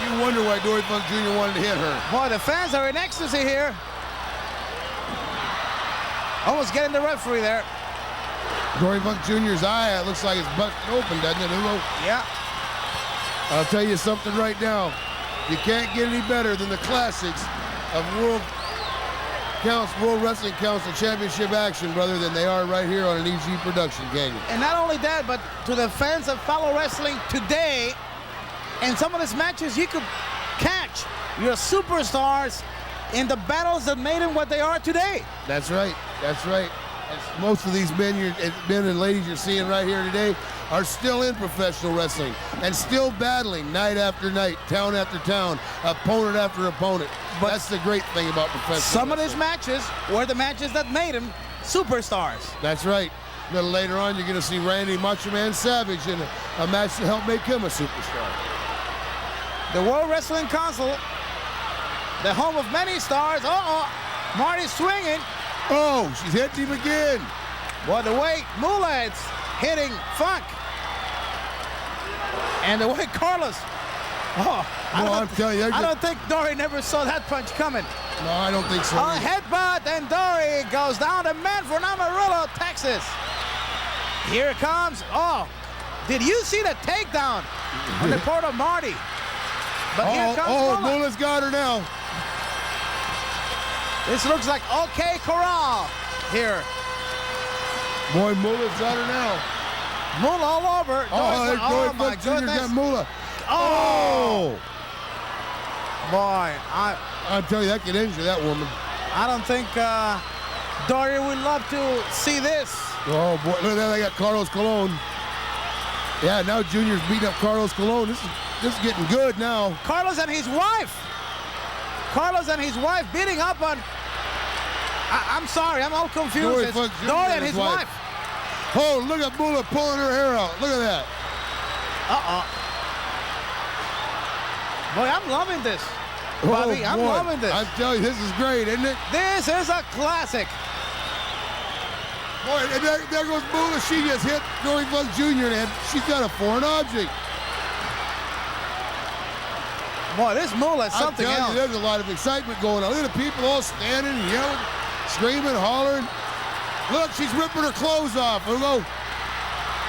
You wonder why Dory Funk Jr. wanted to hit her. Boy, the fans are in ecstasy here. Almost getting the referee there. Dory Funk Jr.'s eye, it looks like it's busted open, doesn't it, Hugo? Yeah. I'll tell you something right now. You can't get any better than the classics of World Wrestling Council Championship action, brother, than they are right here on an EG production, can you? And not only that, but to the fans that follow wrestling today, in some of these matches, you could catch your superstars in the battles that made them what they are today. That's right. That's right. Most of these men and ladies you're seeing right here today are still in professional wrestling and still battling night after night, town after town, opponent after opponent. But that's the great thing about professional some wrestling. of these matches were the matches that made them superstars. That's right. A little later on, you're going to see Randy Macho Man Savage in a match to help make him a superstar. The World Wrestling Council, the home of many stars. Marty's swinging. Oh, she's hit him again. Boy, the way Moolah is hitting Funk. And the way Carlos. I'm telling you. I don't think Dory never saw that punch coming. No, I don't think so. A headbutt, and Dory goes down to man from Amarillo, Texas. Here it comes. Oh, did you see the takedown on the part of Marty? But here comes Moolah. Moolah's got her now. This looks like OK Corral here. Boy, Moolah's got her now. Moolah all over. Oh my goodness. Got Moolah. Oh! Boy, I'm telling you, that could injure that woman. I don't think Dory would love to see this. Oh, boy. Look at that. They got Carlos Colon. Yeah, now Junior's beating up Carlos Colon. This is getting good now. Carlos and his wife beating up on... I'm sorry, I'm all confused. Dory and his wife. Oh, look at Moolah pulling her hair out. Look at that. Boy, I'm loving this. Bobby, I'm loving this. I'm telling you, this is great, isn't it? This is a classic. Boy, and there goes Moolah. She just hit Dory Funk Jr. and she's got a foreign object. Boy, this Moolah is something else. You, there's a lot of excitement going on. Look at the people all standing and yelling, screaming, hollering. Look, she's ripping her clothes off. Hugo.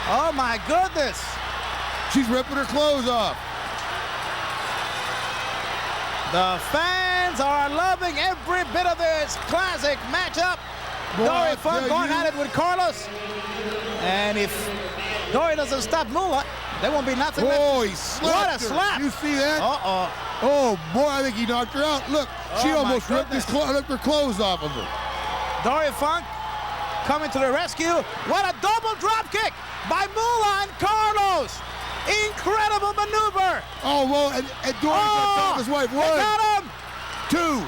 Oh, my goodness. She's ripping her clothes off. The fans are loving every bit of this classic matchup. Dory Funk going at it with Carlos. And if Dory doesn't stop Moolah, there won't be nothing left. Oh, he slapped What a slap. You see that? Oh, boy, I think he knocked her out. Look, she almost ripped her clothes off of her. Dory Funk coming to the rescue. What a double drop kick by Moolah and Carlos. Incredible maneuver. Oh, well, and Dory got his wife. 1, got him. 2,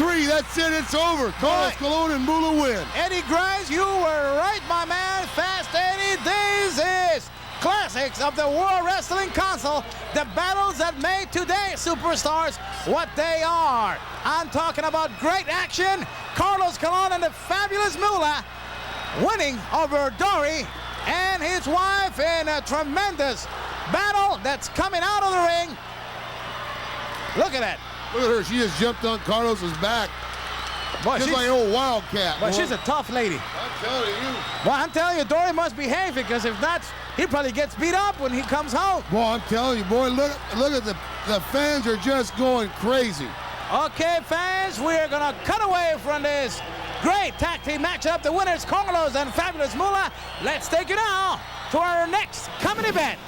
3, that's it, it's over. Carlos Colon and Moolah win. Eddie Grimes, you were right, my man. Fast Eddie, this is classics of the World Wrestling Council. The battles that made today superstars what they are. I'm talking about great action. Carlos Colon and the fabulous Moolah winning over Dory and his wife in a tremendous battle that's coming out of the ring. Look at that. Look at her. She just jumped on Carlos's back. Boy, just like an old wildcat. But she's a tough lady. I'm telling you. Well, I'm telling you, Dory must behave, because if not, he probably gets beat up when he comes home. Boy, I'm telling you, boy, look at the fans are just going crazy. Okay, fans, we are going to cut away from this great tag team matchup. The winners, Carlos and fabulous Moolah. Let's take it now to our next coming event.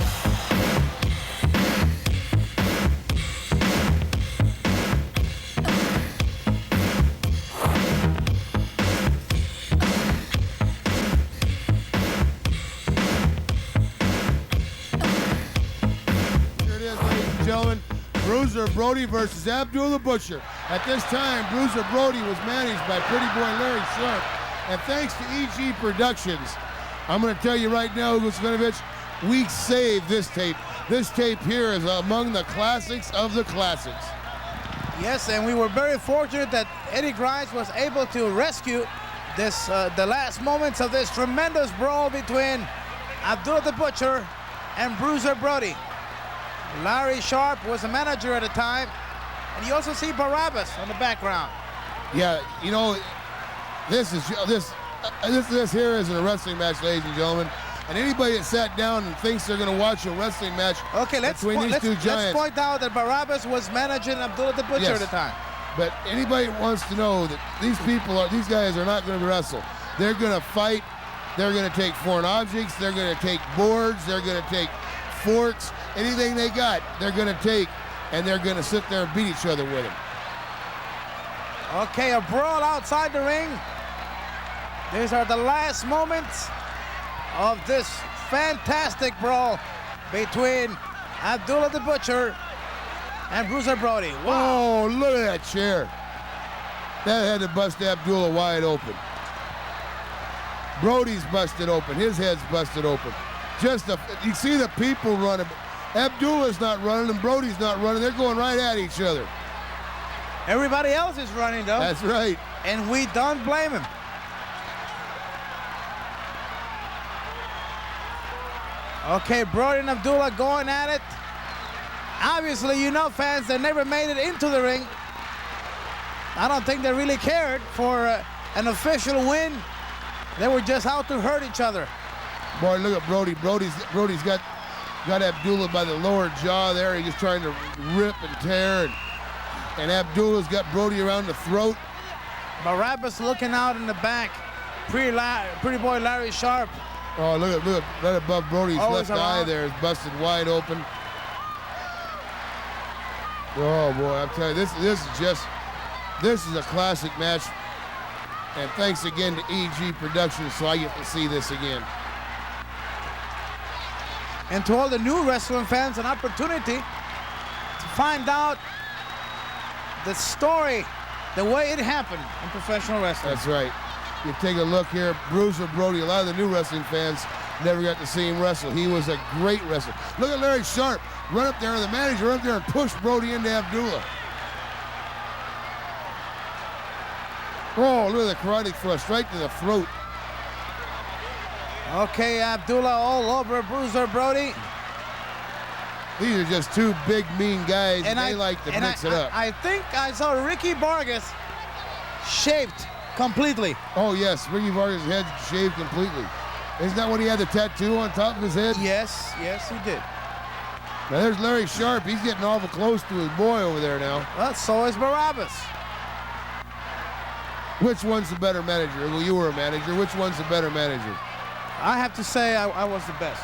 Gentlemen, Bruiser Brody versus Abdullah Butcher. At this time, Bruiser Brody was managed by Pretty Boy Larry Sharp. And thanks to EG Productions, I'm going to tell you right now, Hugo Svinovich, we saved this tape. This tape here is among the classics of the classics. Yes, and we were very fortunate that Eddie Grimes was able to rescue the last moments of this tremendous brawl between Abdullah the Butcher and Bruiser Brody. Larry Sharp was a manager at the time, and you also see Barabbas on the background. Yeah, you know, this here isn't a wrestling match, ladies and gentlemen. And anybody that sat down and thinks they're going to watch a wrestling match between these two giants. Let's point out that Barabbas was managing Abdullah the Butcher at the time. But anybody that wants to know that these guys are not going to wrestle. They're going to fight. They're going to take foreign objects. They're going to take boards. They're going to take forks. Anything they got, they're going to take, and they're going to sit there and beat each other with them. Okay, a brawl outside the ring. These are the last moments of this fantastic brawl between Abdullah the Butcher and Bruiser Brody. Wow. Oh, look at that chair. That had to bust Abdullah wide open. Brody's busted open. His head's busted open. You see the people running. Abdullah's not running and Brody's not running. They're going right at each other. Everybody else is running, though. That's right. And we don't blame him. Okay, Brody and Abdullah going at it. Obviously, you know, fans, they never made it into the ring. I don't think they really cared for an official win. They were just out to hurt each other. Boy, look at Brody. Brody's got Abdullah by the lower jaw there. He's just trying to rip and tear. And Abdullah's got Brody around the throat. Barabbas looking out in the back. Pretty boy Larry Sharp. Oh, look right above Brody's left eye there is busted wide open. Oh boy, I'm telling you, this is a classic match. And thanks again to EG Productions, so I get to see this again. And to all the new wrestling fans, an opportunity to find out the story, the way it happened in professional wrestling. That's right. You take a look here, Bruiser Brody, a lot of the new wrestling fans never got to see him wrestle. He was a great wrestler. Look at Larry Sharp, run up there, and the manager run up there and push Brody into Abdullah. Oh, look at the karate thrust right to the throat. Okay, Abdullah all over Bruiser Brody. These are just two big, mean guys, and they like to mix it up. I think I saw Ricky Vargas shaved completely. Oh, yes, Ricky Vargas' head shaved completely. Isn't that when he had the tattoo on top of his head? Yes, he did. Now there's Larry Sharp. He's getting awful close to his boy over there now. Well, so is Barabbas. Which one's the better manager? Well, you were a manager. Which one's the better manager? I have to say I was the best.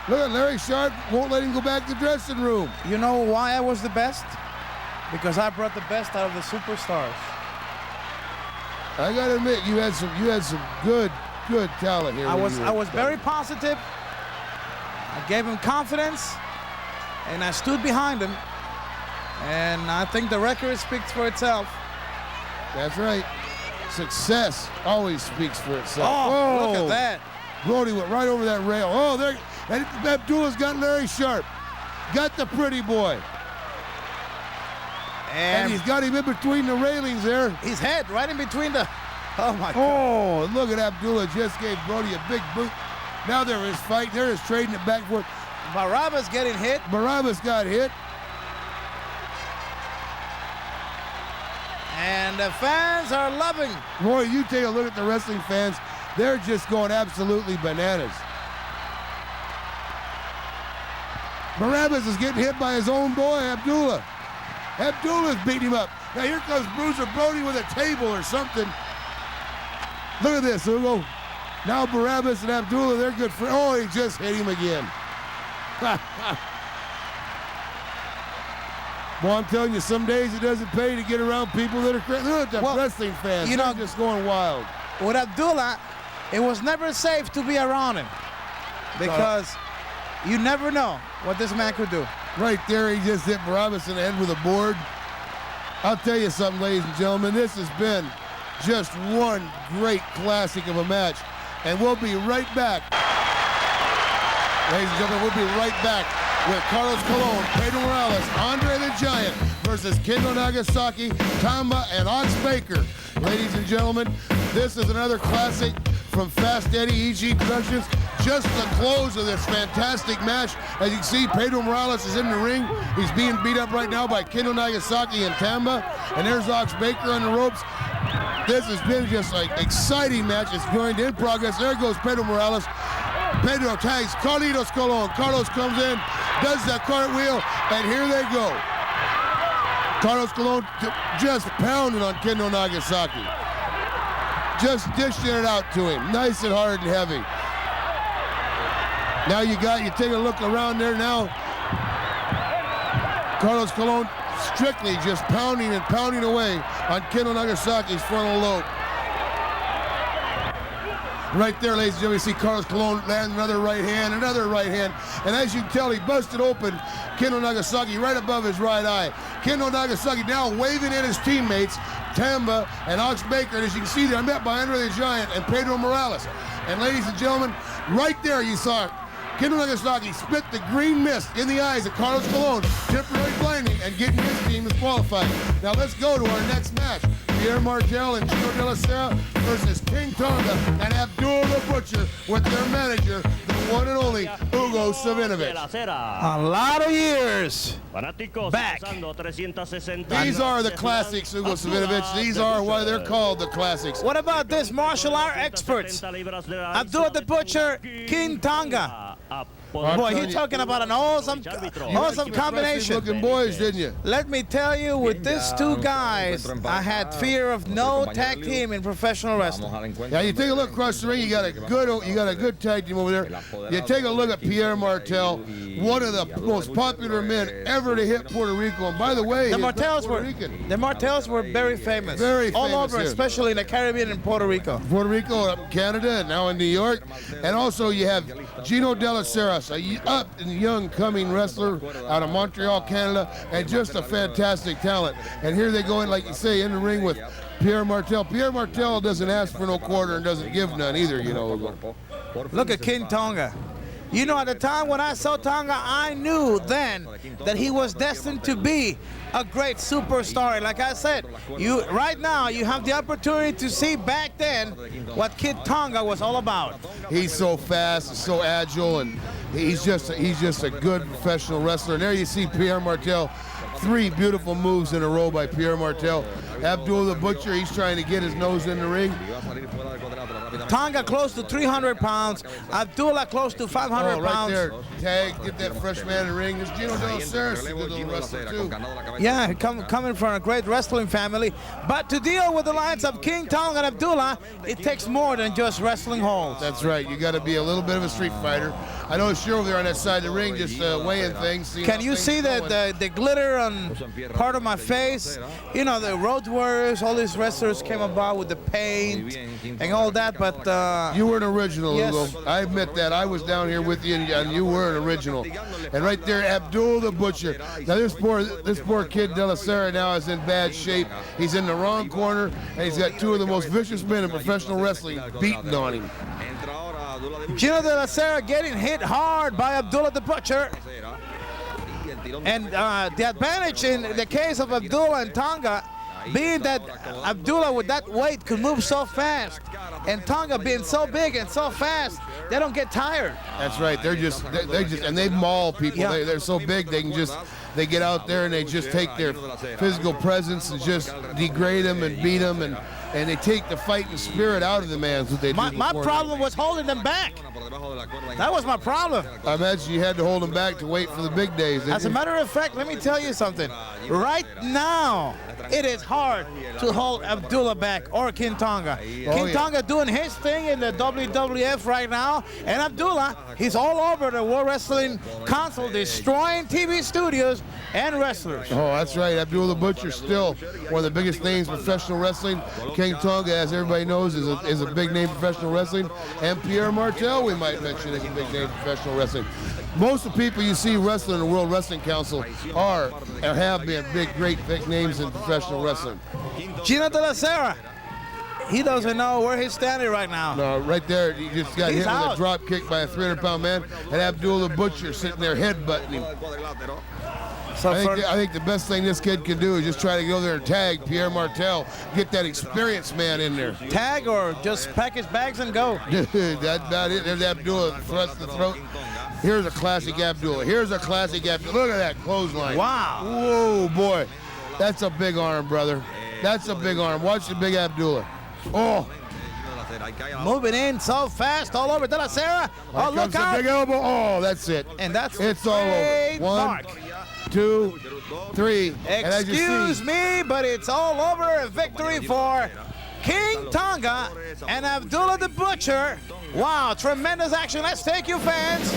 Look at Larry Sharp, won't let him go back to the dressing room. You know why I was the best? Because I brought the best out of the superstars. I gotta admit, you had some good talent here. I was very positive. I gave him confidence, and I stood behind him. And I think the record speaks for itself. That's right. Success always speaks for itself. Oh, look at that. Brody went right over that rail. Oh, there. And Abdullah's got Larry Sharp. Got the pretty boy. And he's got him in between the railings there. His head right in between the... Oh, my God. Oh, look at Abdullah just gave Brody a big boot. Now they're his fight. They're just trading it back and forth. Barabbas getting hit. Barabbas got hit. And the fans are loving. Boy, you take a look at the wrestling fans. They're just going absolutely bananas. Barabbas is getting hit by his own boy, Abdullah. Abdullah's beating him up. Now here comes Bruiser Brody with a table or something. Look at this, Hugo. Now Barabbas and Abdullah, they're good friends. Oh, he just hit him again. Well, I'm telling you, some days it doesn't pay to get around people that are crazy. Look at the wrestling fans. You know, they're just going wild. With Abdullah, it was never safe to be around him because you never know what this man could do. Right there, he just hit Barabbas in the head with a board. I'll tell you something, ladies and gentlemen, this has been just one great classic of a match. And we'll be right back. Ladies and gentlemen, we'll be right back with Carlos Colon, Pedro Morales, Andre the Giant versus Kendo Nagasaki, Tamba, and Ox Baker. Ladies and gentlemen, this is another classic from Fast Eddie EG Productions. Just the close of this fantastic match. As you can see, Pedro Morales is in the ring. He's being beat up right now by Kendo Nagasaki and Tamba. And there's Ox Baker on the ropes. This has been just an exciting match. It's going in progress. There goes Pedro Morales. Pedro tags Carlitos Colon. Carlos comes in, does that cartwheel, and here they go. Carlos Colon just pounding on Kendo Nagasaki. Just dishing it out to him. Nice and hard and heavy. Now you take a look around there now. Carlos Colon strictly just pounding and pounding away on Kendo Nagasaki's frontal lobe. Right there, ladies and gentlemen, you see Carlos Colon land another right hand. And as you can tell, he busted open Kendo Nagasaki right above his right eye. Kendo Nagasaki now waving at his teammates, Tamba and Ox Baker. And as you can see, they're met by Andre the Giant and Pedro Morales. And ladies and gentlemen, right there you saw Kendo Nagasaki spit the green mist in the eyes of Carlos Colon, temporarily blinding and getting his team disqualified. Now let's go to our next match. Pierre Martel and Gino Dellaserra versus King Tonga and Abdullah the Butcher with their manager, the one and only Hugo Savinovich. A lot of years back. These are the classics, Hugo Savinovich. These are why they're called the classics. What about this martial art experts? Abdullah the Butcher, King Tonga. Boy, you're talking about an awesome combination. Looking boys, didn't you? Let me tell you, with these two guys, I had fear of no tag team in professional wrestling. Yeah, you take a look across the ring. You got a good tag team over there. You take a look at Pierre Martel, one of the most popular men ever to hit Puerto Rico. And by the way, the Martels were very famous. Very all famous over, here. Especially in the Caribbean and Puerto Rico. Puerto Rico, up in Canada, and now in New York. And also you have Gino Dellaserra, a up and young coming wrestler out of Montreal, Canada, and just a fantastic talent. And here they go in, like you say, in the ring with Pierre Martel. Pierre Martel doesn't ask for no quarter and doesn't give none either, you know. Look at King Tonga. You know, at the time when I saw Tonga, I knew then that he was destined to be a great superstar. Like I said, right now you have the opportunity to see back then what Kid Tonga was all about. He's so fast, so agile, and he's just a good professional wrestler. And there you see Pierre Martel. 3 beautiful moves in a row by Pierre Martel. Abdullah the Butcher, he's trying to get his nose in the ring. Tonga close to 300 pounds. Abdullah close to 500 right pounds. There. Tag, get that fresh man in the ring. There's Gino Dellaserra, a good little wrestler too. Yeah, coming from a great wrestling family. But to deal with the lines of King Tonga and Abdullah, it takes more than just wrestling holds. That's right. You got to be a little bit of a street fighter. I know it's sure over there on that side of the ring, just weighing things. Can you see the glitter on part of my face? You know, the Road Warriors, all these wrestlers came about with the paint and all that, but... you were an original, yes. Hugo. I admit that. I was down here with you, and you were an original. And right there, Abdullah the Butcher. Now, this poor kid, Dellaserra, now is in bad shape. He's in the wrong corner, and he's got 2 of the most vicious men in professional wrestling beating on him. Gino Dellaserra getting hit hard by Abdullah the Butcher. And the advantage in the case of Abdullah and Tonga being that Abdullah with that weight could move so fast, and Tonga being so big and so fast, they don't get tired. That's right. They're just and they maul people. Yeah. They're so big they get out there and they just take their physical presence and just degrade them and beat them, and they take the fighting spirit out of the man. What they do. My problem was holding them back. That was my problem. I imagine you had to hold them back to wait for the big days. As a matter of fact, let me tell you something. Right now, it is hard to hold Abdullah back or King Tonga. King Tonga doing his thing in the WWF right now, and Abdullah, he's all over the World Wrestling Council, destroying TV studios and wrestlers. Oh, that's right. Abdullah the Butcher still one of the biggest names in professional wrestling. King Tonga, as everybody knows, is a big name in professional wrestling. And Pierre Martel, we might mention, is a big name in professional wrestling. Most of the people you see wrestling in the World Wrestling Council are or have been big names in professional wrestling. Gino Dellaserra, He doesn't know where he's standing right now. No, right there, he just got He's hit with out. a drop kick by a 300-pound man, and Abdullah the Butcher sitting there headbutting him. So I think the best thing this kid can do is just try to go there and tag Pierre Martel, get that experienced man in there. tag or just pack his bags and go. That's about it. There's Abdullah, thrust the throat. Here's a classic Abdullah. Here's a classic Abdullah. Look at that clothesline. Wow. Whoa, boy. That's a big arm, brother. That's a big arm. Watch the big Abdullah. Oh. Moving in so fast all over Dellaserra. Oh, Here look comes the out. big elbow. Oh, that's it. And that's It's all over. One, mark. 2, 3. And as you Excuse see, me, but it's all over. A victory for King Tonga and Abdullah the Butcher. Wow, tremendous action. Let's take you fans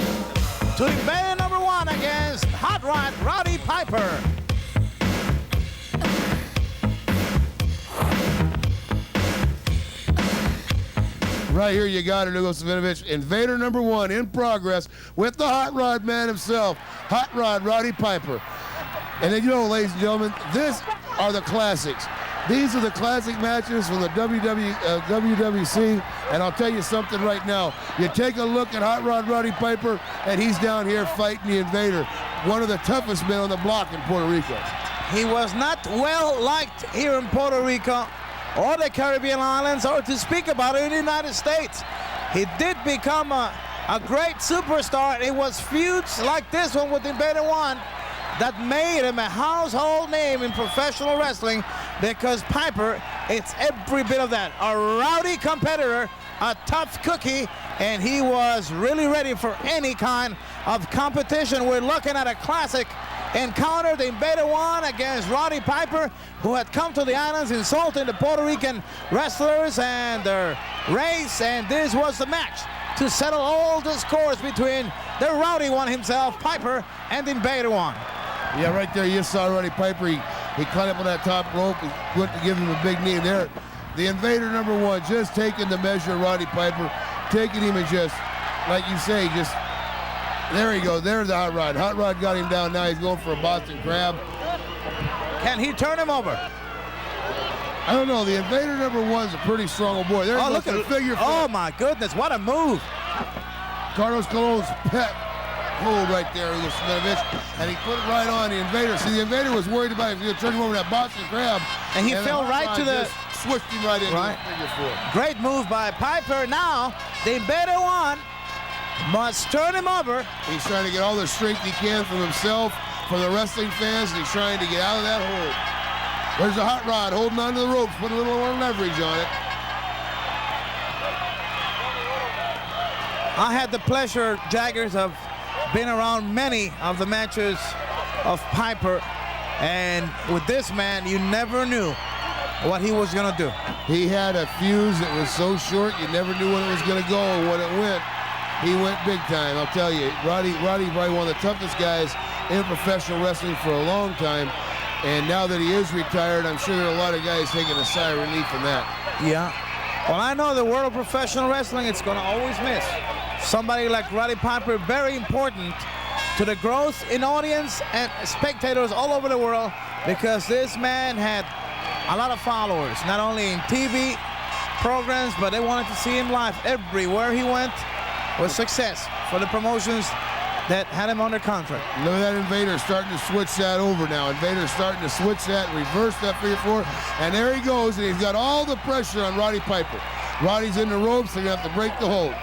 to Invader number 1 against Hot Rod Roddy Piper. right here you got it, Hugo Savinovich. Invader number 1 in progress with the Hot Rod man himself, Hot Rod Roddy Piper. And then, you know, ladies and gentlemen, these are the classics. These are the classic matches from the WWC, and I'll tell you something right now. You take a look at Hot Rod Roddy Piper, and he's down here fighting the Invader, one of the toughest men on the block in Puerto Rico. He was not well liked here in Puerto Rico or the Caribbean islands, or to speak about it in the United States. He did become a great superstar. It was feuds like this one with Invader 1 that made him a household name in professional wrestling, because Piper, it's every bit of that. A rowdy competitor, a tough cookie, and he was really ready for any kind of competition. We're looking at a classic encounter, the Invader 1 against Roddy Piper, who had come to the islands insulting the Puerto Rican wrestlers and their race, and this was the match to settle all the scores between the rowdy one himself, Piper, and Invader 1. Yeah, right there you saw Roddy Piper. He climbed up on that top rope. He went to give him a big knee there. The Invader number 1 just taking the measure of Roddy Piper, taking him and just, like you say, just, there he goes. There's the Hot Rod. Hot Rod got him down. Now he's going for a Boston Crab. Can he turn him over? I don't know. The Invader number 1's a pretty strong old boy. There he goes, the figure four. Oh my goodness, what a move. Carlos Colon's pet hold right there, Hugo Savinovich, and he put it right on the Invader. See, the Invader was worried about if he was going to turn him over that Boston Crab. And he fell right to the... Switched him right into the figure four. Great move by Piper. Now, the Invader 1 must turn him over. He's trying to get all the strength he can from himself, from the wrestling fans, and he's trying to get out of that hold. There's a Hot Rod holding onto the ropes, putting a little more leverage on it. I had the pleasure, Jaggers, of being around many of the matches of Piper, and with this man, you never knew what he was going to do. He had a fuse that was so short, you never knew when it was going to go or when it went. He went big time, I'll tell you. Roddy probably one of the toughest guys in professional wrestling for a long time, and now that he is retired, I'm sure there are a lot of guys taking a sigh of relief from that. Yeah. Well, I know the world of professional wrestling, it's going to always miss somebody like Roddy Piper, very important to the growth in audience and spectators all over the world, because this man had a lot of followers, not only in TV programs, but they wanted to see him live. Everywhere he went was success for the promotions that had him under contract. Look at that Invader starting to switch that over now. Invader's starting to switch that, reverse that figure four, and there he goes, and he's got all the pressure on Roddy Piper. Roddy's in the ropes, they're gonna have to break the hold.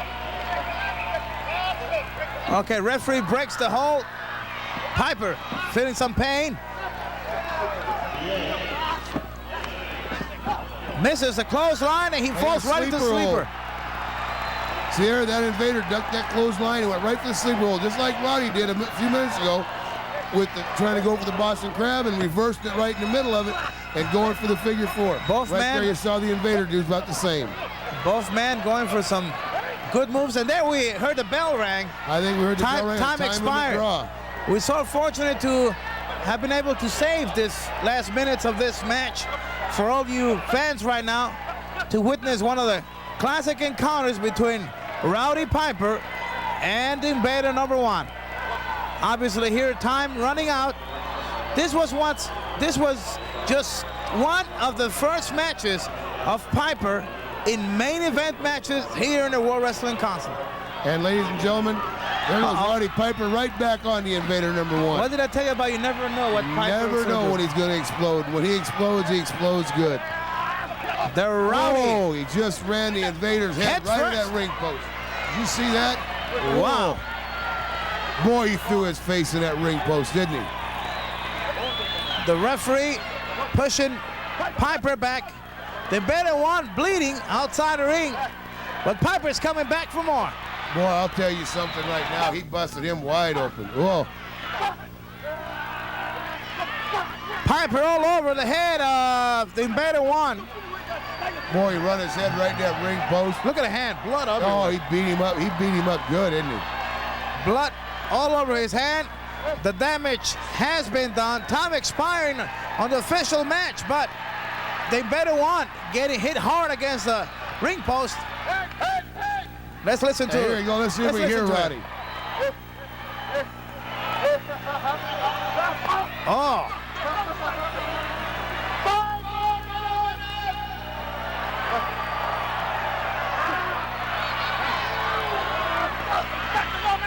Okay, referee breaks the hold. Piper feeling some pain. Misses the clothesline, and he falls right into the sleeper. See there, that Invader ducked that clothesline and went right for the sleeper hold, just like Roddy did a few minutes ago, with trying to go for the Boston Crab and reversed it right in the middle of it and going for the figure four. Right there, you saw the Invader do about the same. Both men going for some good moves, and there we heard the bell rang. I think we heard the bell ring. Time expired. We're so fortunate to have been able to save this last minutes of this match for all you fans right now to witness one of the classic encounters between Roddy Piper and Invader number 1. Obviously here, time running out. This was just one of the first matches of Piper in main event matches here in the World Wrestling Council. And ladies and gentlemen, there goes Roddy Piper right back on the Invader number 1. What did I tell you about? You never know what Piper Never know when he's going to explode. When he explodes good. The Roddy. Oh, he just ran the Invader's head right at that ring post. Did you see that? Wow. Boy, he threw his face in that ring post, didn't he? The referee pushing Piper back. The better one bleeding outside the ring, but Piper's coming back for more. Boy, I'll tell you something right now. He busted him wide open. Whoa. Piper all over the head of the Invader one. Boy, he run his head right in that ring post. Look at the hand, blood everywhere. Oh, he beat him up. He beat him up good, didn't he? Blood all over his hand. The damage has been done. Time expiring on the official match, but the better one getting hit hard against the ring post. Let's listen to it. Here we go. Let's see if we hear Roddy. Oh.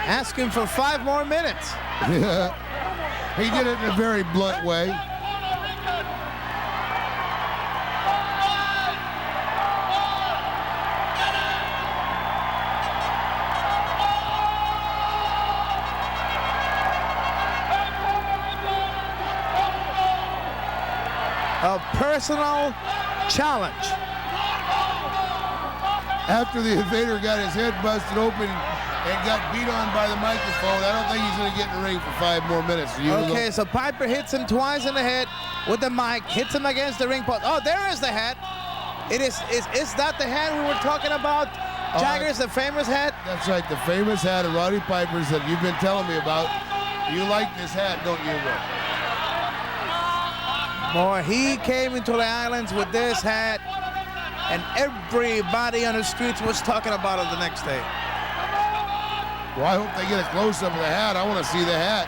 Asking for 5 more minutes. Yeah. He did it in a very blunt way. A personal challenge. After the Invader got his head busted open and got beat on by the microphone, I don't think he's going to get in the ring for 5 more minutes. Okay, so Piper hits him twice in the head with the mic, hits him against the ring post. Oh, there is the hat. Is that the hat we were talking about? Jagger's the famous hat? That's right, the famous hat of Roddy Piper's that you've been telling me about. You like this hat, don't you, bro? Boy, he came into the islands with this hat, and everybody on the streets was talking about it the next day. Well, I hope they get a close-up of the hat. I want to see the hat.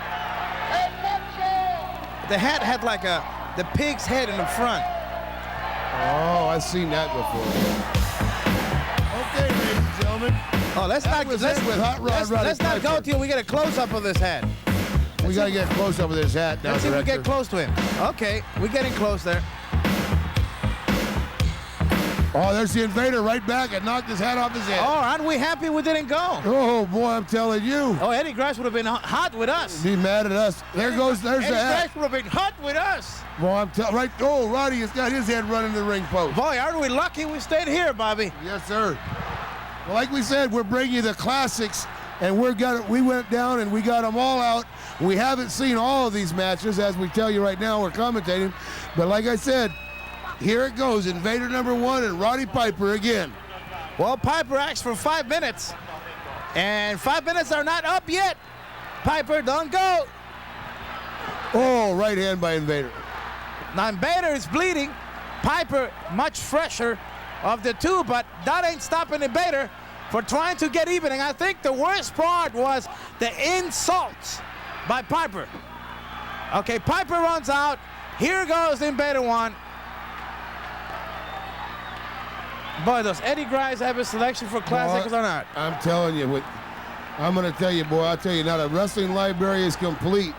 The hat had like the pig's head in the front. Oh, I've seen that before. Okay, ladies and gentlemen. Oh, let's not go till we get a close-up of this hat. We got to get a close-up of this hat now, Let's see if we get close to him. Okay, we're getting close there. Oh, there's the Invader right back and knocked his hat off his head. Oh, aren't we happy we didn't go? Oh, boy, I'm telling you. Oh, Eddie Grice would have been hot with us. Be mad at us. There's the hat. Eddie Grice would have been hot with us. Boy, I'm telling right. Oh, Roddy has got his head running the ring post. Boy, aren't we lucky we stayed here, Bobby? Yes, sir. Well, like we said, we're bringing you the classics, and we went down and we got them all out. We haven't seen all of these matches, as we tell you right now. We're commentating, but like I said, here it goes, Invader number 1 and Roddy Piper again. Well, Piper asked for 5 minutes, and 5 minutes are not up yet. Piper, don't go. Oh, right hand by Invader. Now, Invader is bleeding. Piper, much fresher of the two, but that ain't stopping Invader for trying to get even. And I think the worst part was the insults by Piper. Okay, Piper runs out. Here goes the Invader one. Boy, does Eddie Grice have a selection for classics or not? I'm telling you, I'm going to tell you, boy, I'll tell you now, the wrestling library is complete.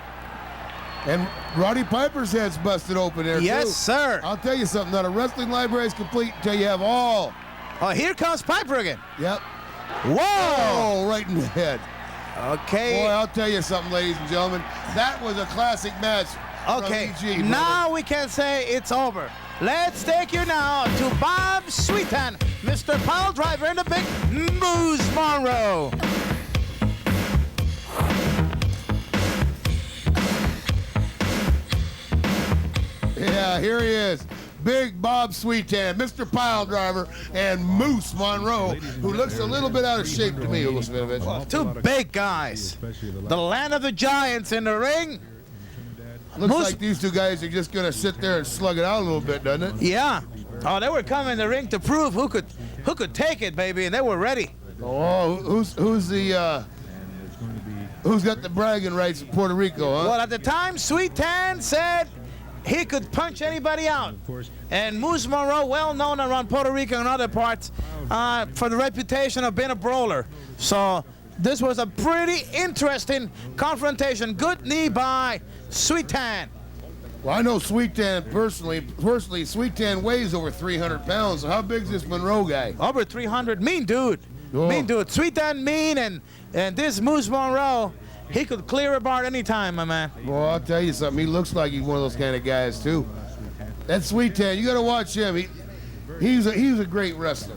And Roddy Piper's head's busted open there, yes, too. sir. I'll tell you something, now the wrestling library is complete until you have all. Oh, here comes Piper again. Yep. Whoa! Oh, right in the head. Okay. Boy, I'll tell you something, ladies and gentlemen. That was a classic match. Okay, from EG, now we can say it's over. Let's take you now to Bob Sweetan, Mr. Pile Driver and the big Moose Monroe. Yeah, here he is. Big Bob Sweetan, Mr. Pile Driver, and Moose Monroe, who looks a little bit out of shape to me, Well, two big guys. The land of the giants in the ring. Looks like these two guys are just going to sit there and slug it out a little bit, doesn't it? Yeah. Oh, they were coming in the ring to prove who could take it, baby, and they were ready. Oh, who's got the bragging rights in Puerto Rico, huh? Well, at the time, Sweetan said he could punch anybody out. And Moose Monroe, well known around Puerto Rico and other parts for the reputation of being a brawler. So this was a pretty interesting confrontation. Good knee by Sweetan. Well, I know Sweetan personally. Sweetan weighs over 300 pounds. So how big is this Monroe guy? Over 300. Mean dude. Oh. Mean dude. Sweetan mean, and this Moose Monroe, he could clear a bar anytime, my man. Well, I'll tell you something. He looks like he's one of those kind of guys, too. That Sweetan, you got to watch him. He was a great wrestler.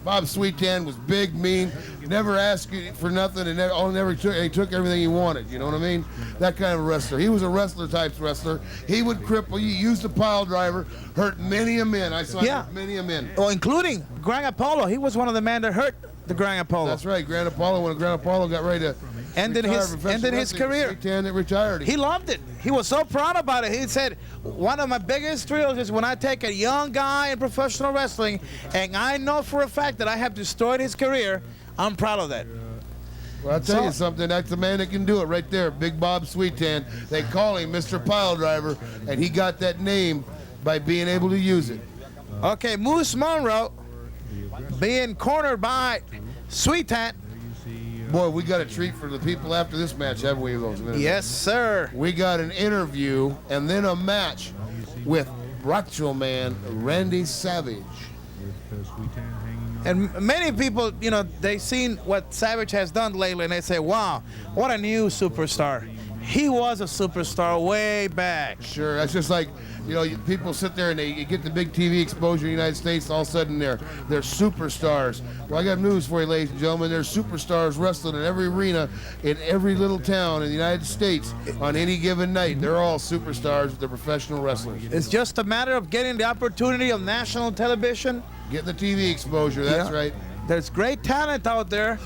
Bob Sweetan was big, mean, never asked you for nothing, and he took everything he wanted. You know what I mean? That kind of a wrestler. He was a wrestler type wrestler. He would cripple you, use the pile driver, hurt many a men. I saw him hurt many a men. Oh, including Gran Apollo. He was one of the men that hurt the Gran Apollo. That's right, Gran Apollo. When Gran Apollo got ready to ended his career. Sweetan retired. He loved it. He was so proud about it. He said, one of my biggest thrills is when I take a young guy in professional wrestling and I know for a fact that I have destroyed his career. I'm proud of that. Well, I'll tell you something. That's the man that can do it right there, Big Bob Sweetan. They call him Mr. Pile Driver, and he got that name by being able to use it. Okay, Moose Monroe being cornered by Sweetan. Boy, we got a treat for the people after this match, haven't we? Yes, sir. We got an interview and then a match with Macho Man Randy Savage. And many people, you know, they've seen what Savage has done lately, and they say, wow, what a new superstar. He was a superstar way back. Sure, that's just like, you know, people sit there and they get the big TV exposure in the United States, all of a sudden they're superstars. Well, I got news for you, ladies and gentlemen. There's superstars wrestling in every arena, in every little town in the United States on any given night. They're all superstars. They're professional wrestlers. It's just a matter of getting the opportunity of national television. Getting the TV exposure, that's right. There's great talent out there,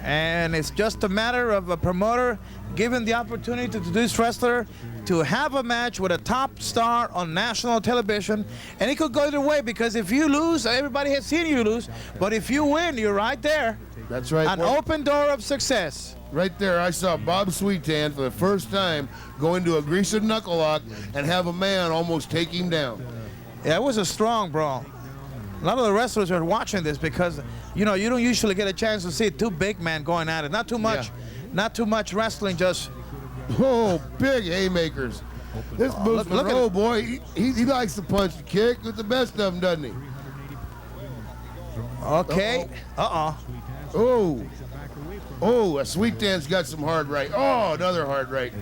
and it's just a matter of a promoter giving the opportunity to this wrestler to have a match with a top star on national television. And it could go either way, because if you lose, everybody has seen you lose, but if you win, you're right there. That's right. An open door of success. Right there, I saw Bob Sweetan for the first time go into a greased knuckle lock and have a man almost take him down. Yeah, it was a strong brawl. A lot of the wrestlers are watching this because, you know, you don't usually get a chance to see two big men going at it. Not too much. Not too much wrestling, just... Oh, big haymakers. This Moose Monroe boy, he likes to punch and kick with the best of them, doesn't he? Okay. Oh, a Sweetan's got some hard right. Oh, another hard right.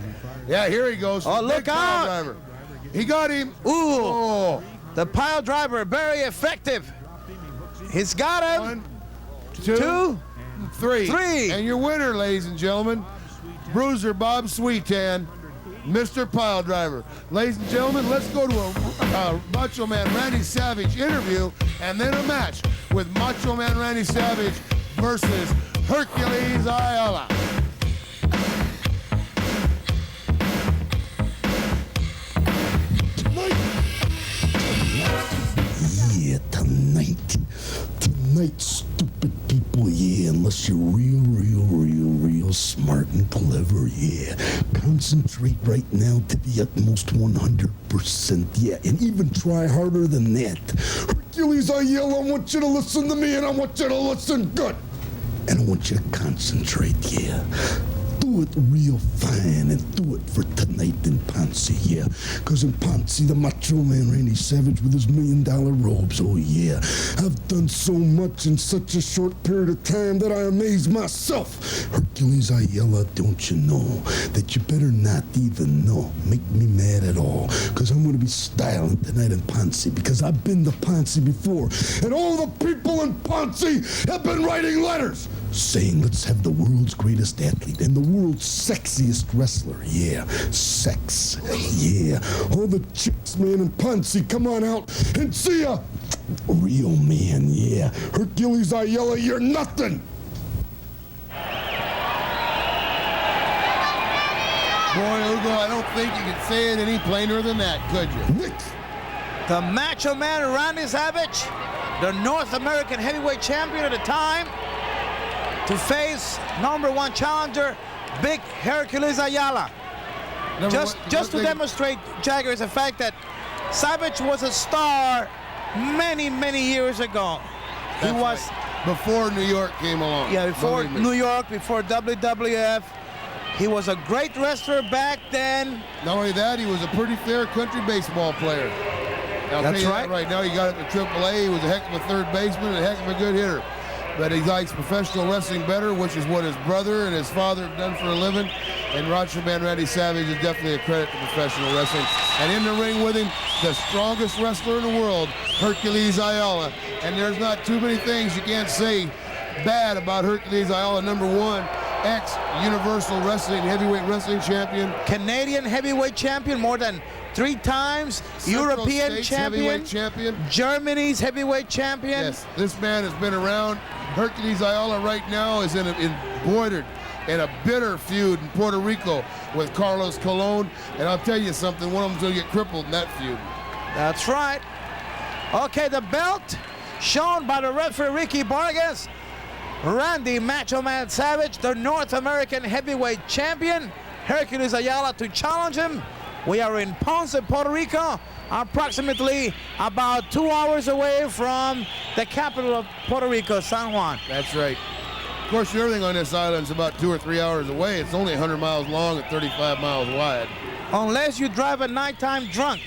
Yeah, here he goes. Oh, look out. Driver. He got him. Ooh. Oh. The pile driver, very effective. He's got him. 1, 2, 3. And your winner, ladies and gentlemen, Bruiser Bob Sweetan, Mr. Pile Driver. Ladies and gentlemen, let's go to a Macho Man Randy Savage interview and then a match with Macho Man Randy Savage versus Hercules Ayala. Yeah, tonight, stupid people, yeah, unless you're real smart and clever, yeah. Concentrate right now to the utmost 100%, yeah, and even try harder than that. Hercules Ayala, I want you to listen to me, and I want you to listen good. And I want you to concentrate, yeah. Do it real fine and do it for tonight in Ponce, yeah. Because in Ponce, the Macho Man Randy Savage with his $1 million robes, oh yeah. I've done so much in such a short period of time that I amaze myself. Hercules Ayala, don't you know that you better not even make me mad at all. Because I'm going to be styling tonight in Ponce because I've been to Ponce before. And all the people in Ponce have been writing letters saying, let's have the world's greatest athlete and the world's sexiest wrestler. Yeah, sex. Yeah. All the chicks, man, in Ponce, come on out and see a real man. Yeah. Hercules Ayala, you're nothing. Boy, Hugo, I don't think you could say it any plainer than that, could you? The Macho Man Randy Savage, the North American heavyweight champion at the time, to face #1 challenger, Big Hercules Ayala. Just to demonstrate, Jagger, is the fact that Savage was a star many, many years ago. He was right. Before New York came along. Yeah, before New York, before WWF. He was a great wrestler back then. Not only that, he was a pretty fair country baseball player. I'll tell you that right now. He got up to AAA. He was a heck of a third baseman and a heck of a good hitter. But he likes professional wrestling better, which is what his brother and his father have done for a living. And Macho Man Randy Savage is definitely a credit to professional wrestling. And in the ring with him, the strongest wrestler in the world, Hercules Ayala. And there's not too many things you can't say bad about Hercules Ayala. Number one, ex-Universal Wrestling Heavyweight Wrestling Champion. Canadian Heavyweight Champion more than 3 times. European States champion. Heavyweight Champion. Germany's Heavyweight Champion. Yes, this man has been around. Hercules Ayala right now is embroidered in a bitter feud in Puerto Rico with Carlos Colon. And I'll tell you something, one of them's going to get crippled in that feud. That's right. Okay, the belt shown by the referee Ricky Vargas. Randy Macho Man Savage, the North American Heavyweight Champion. Hercules Ayala to challenge him. We are in Ponce, Puerto Rico, approximately about 2 hours away from the capital of Puerto Rico, San Juan. That's right. Of course, everything on this island is about 2 or 3 hours away. It's only 100 miles long and 35 miles wide. Unless you drive at nighttime drunk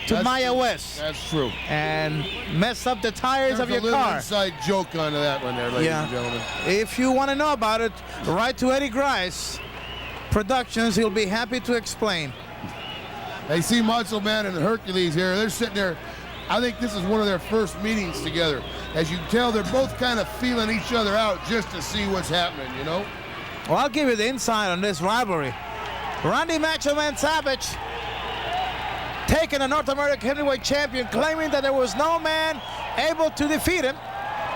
to Maya West. That's true. And mess up the tires of your There's a car. little inside joke onto that one there, ladies and gentlemen. If you want to know about it, write to Eddie Grice Productions. He'll be happy to explain. They see Macho Man and Hercules here. They're sitting there. I think this is one of their first meetings together. As you can tell, they're both kind of feeling each other out just to see what's happening, you know? Well, I'll give you the insight on this rivalry. Randy Macho Man Savage taking a North American Heavyweight Champion, claiming that there was no man able to defeat him.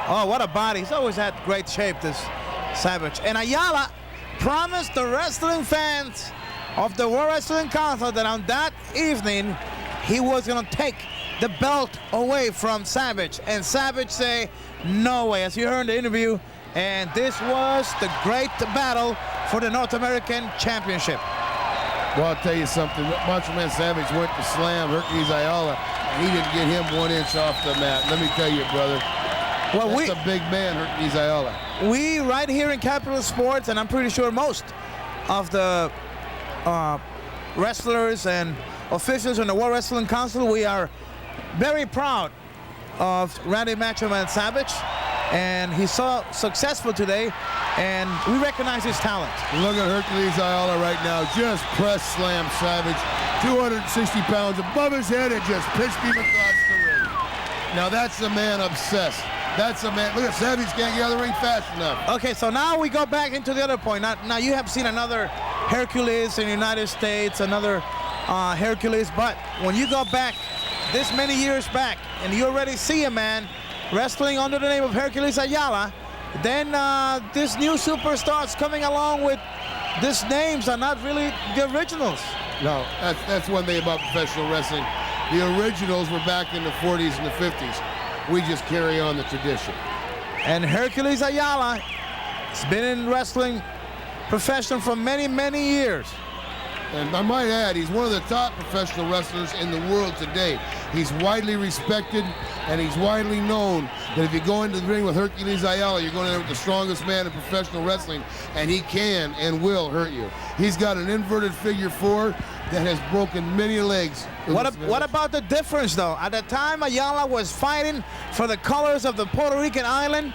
Oh, what a body. He's always had great shape, this Savage. And Ayala promised the wrestling fans of the World Wrestling Council that on that evening, he was going to take the belt away from Savage. And Savage say, no way, as you heard in the interview. And this was the great battle for the North American Championship. Well, I'll tell you something. Macho Man Savage went to slam Hercules Ayala, and he didn't get him 1 inch off the mat. Let me tell you, brother. Well, that's a big man, Hercules Ayala. We, right here in Capital Sports, and I'm pretty sure most of the wrestlers and officials in the World Wrestling Council, we are very proud of Randy Macho Man Savage. And he's so successful today, and we recognize his talent. Look at Hercules Ayala right now, just press slam Savage, 260 pounds above his head, and just pitched him across the ring. Now that's a man obsessed. That's a man. Look at Savage, can't get out of the ring fast enough. Okay, so now we go back into the other point. Now you have seen another Hercules in the United States, another Hercules, but when you go back this many years back, and you already see a man wrestling under the name of Hercules Ayala, then this new superstars coming along with these names are not really the originals. No, that's one thing about professional wrestling. The originals were back in the 40s and the 50s. We just carry on the tradition. And Hercules Ayala has been in wrestling profession for many, many years. And I might add, he's one of the top professional wrestlers in the world today. He's widely respected, and he's widely known that if you go into the ring with Hercules Ayala, you're going in there with the strongest man in professional wrestling, and he can and will hurt you. He's got an inverted figure 4 that has broken many legs. What about the difference, though? At the time, Ayala was fighting for the colors of the Puerto Rican island,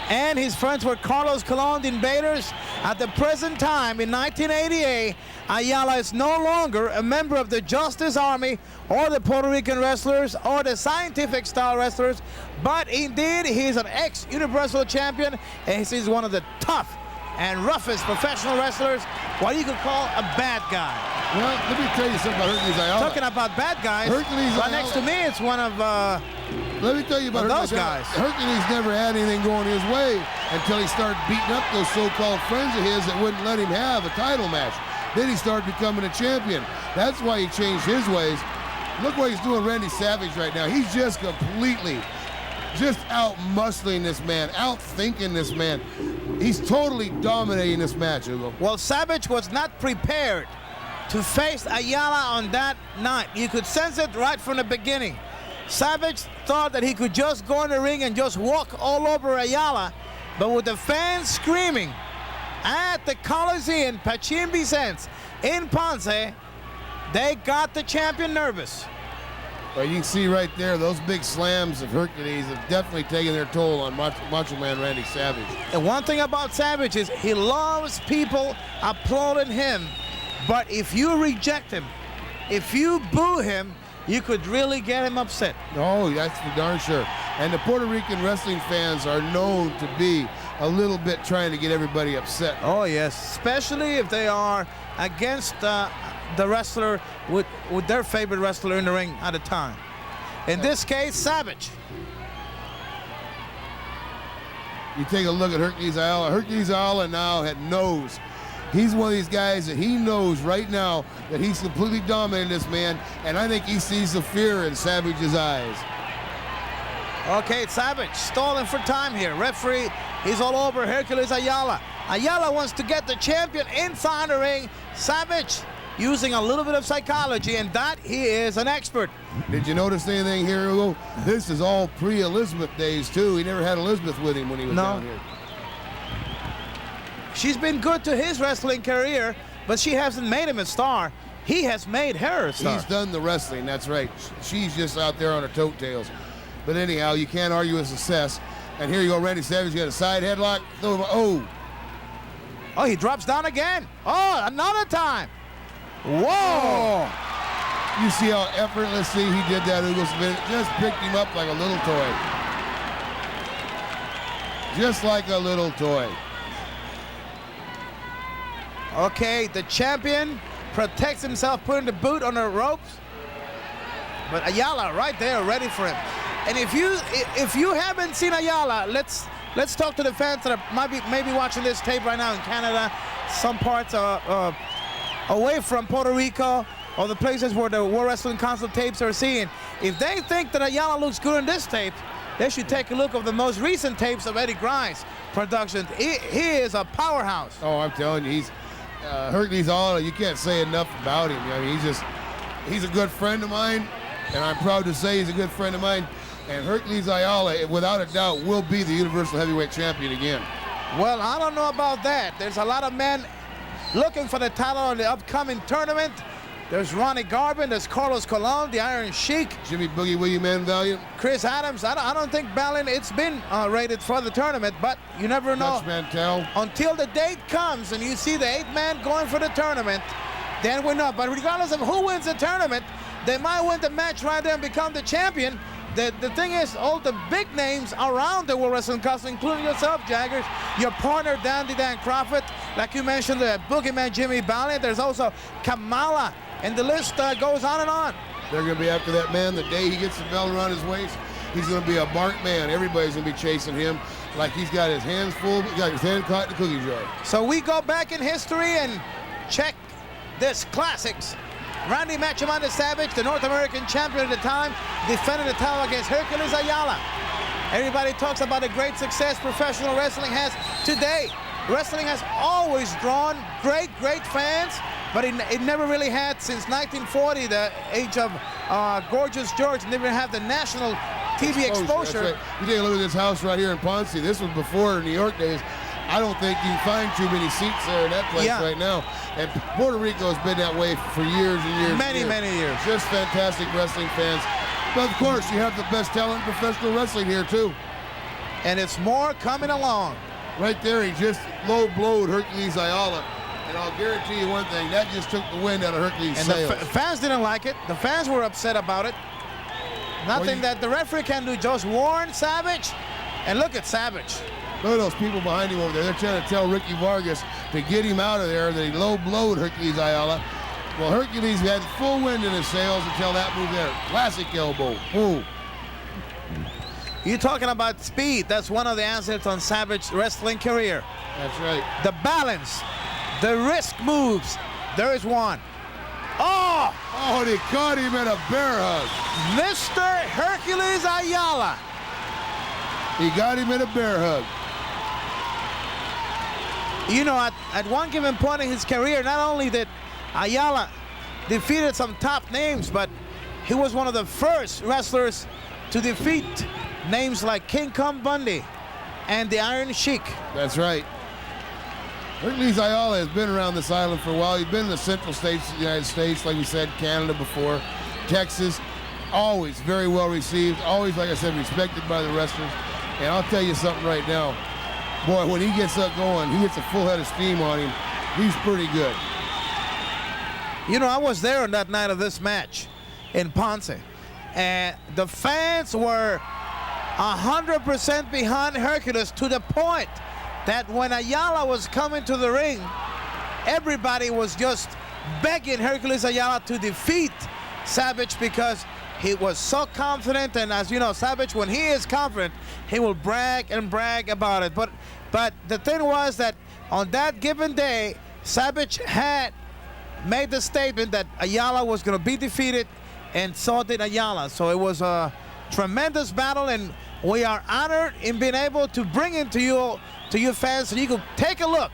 and his friends were Carlos Colon, the Invaders. At the present time, in 1988, Ayala is no longer a member of the Justice Army or the Puerto Rican wrestlers or the scientific style wrestlers, but indeed he's an ex-Universal Champion, and he's one of the tough and roughest professional wrestlers, what you could call a bad guy. Well, let me tell you something about Hercules Ayala. Talking about bad guys, Hercules right Ayala, next to me, it's one of let me tell you about those guys. Hercules never had anything going his way until he started beating up those so-called friends of his that wouldn't let him have a title match. Then he started becoming a champion. That's why he changed his ways. Look what he's doing, Randy Savage, right now. He's just completely out-muscling this man, out-thinking this man. He's totally dominating this match, Hugo. Well, Savage was not prepared to face Ayala on that night. You could sense it right from the beginning. Savage thought that he could just go in the ring and just walk all over Ayala, but with the fans screaming at the Coliseum, Pachín Vicente in Ponce, they got the champion nervous. Well, you can see right there, those big slams of Hercules have definitely taken their toll on Macho Man Randy Savage. And one thing about Savage is he loves people applauding him, but if you reject him, if you boo him, you could really get him upset. Oh, that's for darn sure. And the Puerto Rican wrestling fans are known to be a little bit trying to get everybody upset. Oh, yes, especially if they are against the wrestler with their favorite wrestler in the ring at the time. In this case, Savage. You take a look at Hercules Ayala. Hercules Ayala now knows. He's one of these guys that he knows right now that he's completely dominating this man, and I think he sees the fear in Savage's eyes. Okay, Savage stalling for time here. Referee, he's all over Hercules Ayala. Ayala wants to get the champion inside the ring. Savage using a little bit of psychology, and that he is an expert. Did you notice anything here, Hugo? This is all pre-Elizabeth days, too. He never had Elizabeth with him when he was down here. She's been good to his wrestling career, but she hasn't made him a star. He has made her a star. He's done the wrestling, that's right. She's just out there on her tote tails. But anyhow, you can't argue with success. And here you go, Randy Savage got a side headlock. Oh, he drops down again. Oh, another time. Whoa! You see how effortlessly he did that, Hugo Smith? Just picked him up like a little toy. Just like a little toy. Okay, the champion protects himself, putting the boot on the ropes. But Ayala right there, ready for him. And if you haven't seen Ayala, let's talk to the fans that are maybe watching this tape right now in Canada, some parts away from Puerto Rico, or the places where the World Wrestling Council tapes are seeing. If they think that Ayala looks good in this tape, they should take a look of the most recent tapes of Eddie Grimes' production. He is a powerhouse. Oh, I'm telling you, he's Hercules Ayala. You can't say enough about him. I mean, he's a good friend of mine, and I'm proud to say he's a good friend of mine. And Hercules Ayala, without a doubt, will be the Universal Heavyweight Champion again. Well, I don't know about that. There's a lot of men looking for the title in the upcoming tournament. There's Ronnie Garvin, there's Carlos Colon, the Iron Sheik. Jimmy Boogie Willie Man Valiant. Chris Adams. I don't think Balin, it's been rated for the tournament, but you never know. Martel. Until the date comes and you see the 8th man going for the tournament, then we know. But regardless of who wins the tournament, they might win the match right there and become the champion. The thing is, all the big names around the World Wrestling Council, including yourself, Jaggers, your partner, Dandy Dan Crawford, like you mentioned, the boogeyman Jimmy Balin. There's also Kamala, and the list goes on and on. They're going to be after that man the day he gets the belt around his waist. He's going to be a marked man. Everybody's going to be chasing him like he's got his hands full, he's got his hand caught in the cookie jar. So we go back in history and check this classics. Randy Macho Man the Savage, the North American champion at the time, defended the title against Hercules Ayala. Everybody talks about the great success professional wrestling has today. Wrestling has always drawn great fans, but it never really had since 1940, the age of Gorgeous George, never had the national TV exposure. That's right. You take a look at this house right here in Ponce. This was before New York days. I don't think you can find too many seats there in that place right now. And Puerto Rico has been that way for years and years. Many years. Just fantastic wrestling fans. But of course, you have the best talent in professional wrestling here too. And it's more coming along. Right there, he just low-blowed Hercules Ayala. And I'll guarantee you one thing, that just took the wind out of Hercules' sails. And the fans didn't like it. The fans were upset about it. Nothing that the referee can do, just warn Savage. And look at Savage. Look at those people behind him over there. They're trying to tell Ricky Vargas to get him out of there, that he low-blowed Hercules Ayala. Well, Hercules had full wind in his sails until that move there. Classic elbow. Ooh. You're talking about speed. That's one of the assets on Savage's wrestling career. That's right. The balance, the risk moves. There is one. Oh! Oh, they caught him in a bear hug. Mr. Hercules Ayala. He got him in a bear hug. You know, at one given point in his career, not only did Ayala defeated some top names, but he was one of the first wrestlers to defeat names like King Kong Bundy and the Iron Sheik. That's right. Hercules Ayala has been around this island for a while. He's been in the central states of the United States, like we said, Canada before, Texas. Always very well received. Always, like I said, respected by the wrestlers. And I'll tell you something right now. Boy, when he gets up going, he gets a full head of steam on him. He's pretty good. You know, I was there on that night of this match in Ponce, and the fans were 100% behind Hercules, to the point that when Ayala was coming to the ring, everybody was just begging Hercules Ayala to defeat Savage because he was so confident. And as you know, Savage, when he is confident, he will brag and brag about it. But the thing was that on that given day, Savage had made the statement that Ayala was going to be defeated, and so did Ayala. So it was a tremendous battle, and we are honored in being able to bring it to you fans, so you can take a look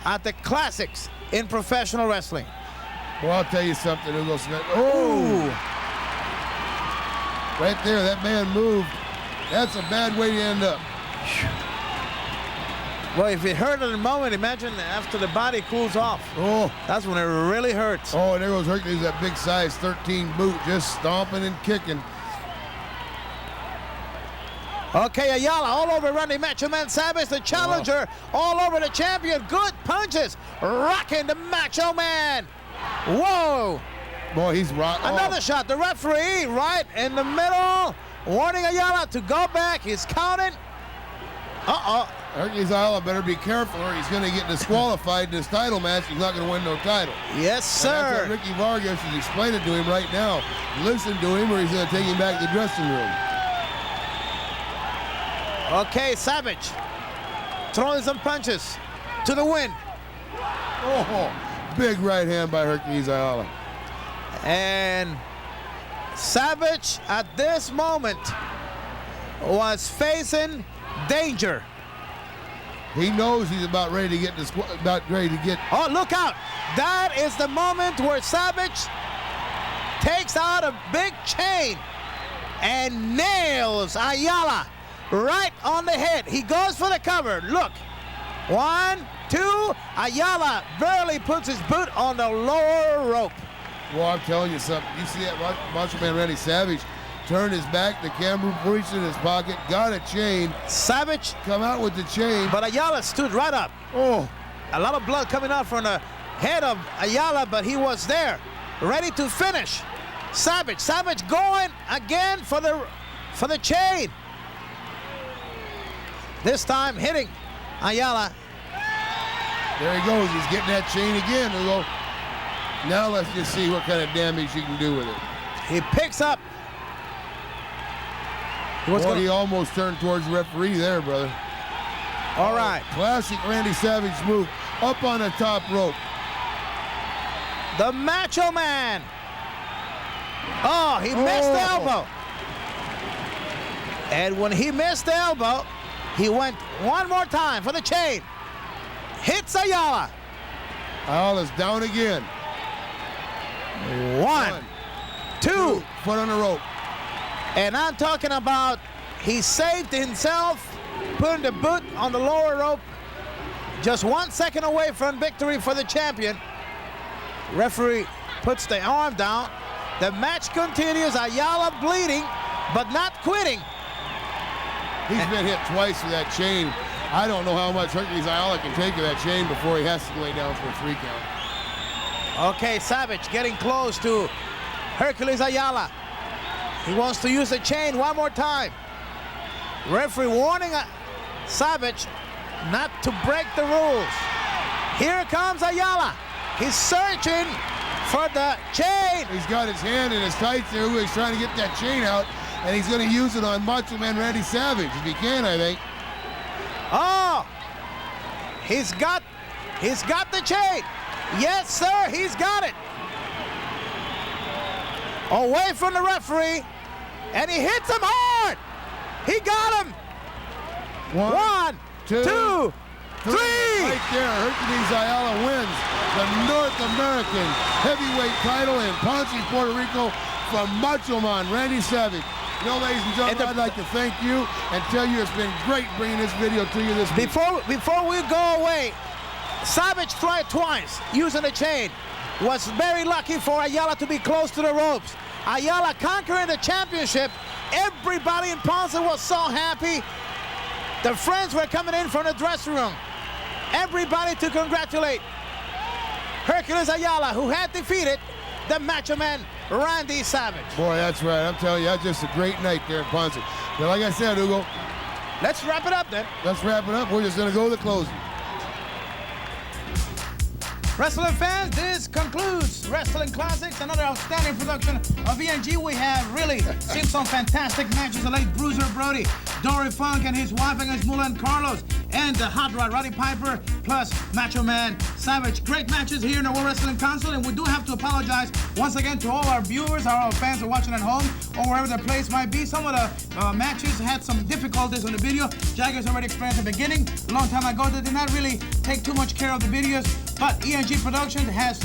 at the classics in professional wrestling. Well, I'll tell you something. Oh! Right there, that man moved. That's a bad way to end up. Well, if it hurt in a moment, imagine after the body cools off. Oh. That's when it really hurts. Oh, and there goes Hercules, that big size 13 boot, just stomping and kicking. Okay, Ayala all over Randy Macho Man Savage, the challenger, all over the champion. Good punches, rocking the Macho Man. Whoa. Boy, he's rocking. Another shot. The referee right in the middle, warning Ayala to go back. He's counting. Uh-oh. Hercules Ayala better be careful or he's going to get disqualified in this title match. He's not going to win no title. Yes, sir. And that's what Ricky Vargas is explaining to him right now. Listen to him or he's going to take him back to the dressing room. Okay, Savage throwing some punches to the win. Oh, big right hand by Hercules Ayala. And Savage at this moment was facing danger. He knows he's about ready to get Oh, look out! That is the moment where Savage takes out a big chain and nails Ayala right on the head. He goes for the cover. Look. 1, 2. Ayala barely puts his boot on the lower rope. Well, I'm telling you something. You see that Macho Man Randy Savage turn his back, the camera reached in his pocket, got a chain. Savage come out with the chain. But Ayala stood right up. Oh. A lot of blood coming out from the head of Ayala, but he was there, ready to finish. Savage going again for the chain. This time hitting Ayala. There he goes. He's getting that chain again. Now let's just see what kind of damage you can do with it. He picks up. He almost turned towards the referee there, brother. All right. Classic Randy Savage move. Up on the top rope. The Macho Man. Oh, he missed the elbow. And when he missed the elbow, he went one more time for the chain. Hits Ayala. Ayala's down again. 1, 2. Foot on the rope. And I'm talking about he saved himself, putting the boot on the lower rope. Just 1 second away from victory for the champion. Referee puts the arm down. The match continues. Ayala bleeding, but not quitting. He's been hit twice with that chain. I don't know how much Hercules Ayala can take of that chain before he has to lay down for a 3 count. Okay, Savage getting close to Hercules Ayala. He wants to use the chain one more time. Referee warning Savage not to break the rules. Here comes Ayala. He's searching for the chain. He's got his hand in his tights there. He's trying to get that chain out, and he's going to use it on Macho Man Randy Savage, if he can, I think. Oh, he's got the chain. Yes, sir, he's got it. Away from the referee, and he hits him hard. He got him. 1, 2, three. Right there, Hercules Ayala wins the North American heavyweight title in Ponce, Puerto Rico from Macho Man Randy Savage. You know, ladies and gentlemen, I'd like to thank you and tell you it's been great bringing this video to you this week. Before we go away, Savage tried twice using the chain. Was very lucky for Ayala to be close to the ropes. Ayala conquering the championship. Everybody in Ponce was so happy. The friends were coming in from the dressing room. Everybody to congratulate Hercules Ayala, who had defeated the Macho Man Randy Savage. Boy, that's right. I'm telling you, that's just a great night there in Ponce. But like I said, Hugo, let's wrap it up then. Let's wrap it up. We're just going to go to the closing. Wrestling fans, this concludes Wrestling Classics, another outstanding production of ENG. We have really seen some fantastic matches. The late Bruiser Brody, Dory Funk and his wife against Moolah and Carlos, and the Hot Rod Roddy Piper, plus Macho Man Savage. Great matches here in the World Wrestling Council, and we do have to apologize once again to all our viewers, our fans who are watching at home, or wherever the place might be. Some of the matches had some difficulties on the video. Jaggers already explained at the beginning. A long time ago, they did not really take too much care of the videos, but ENG Production has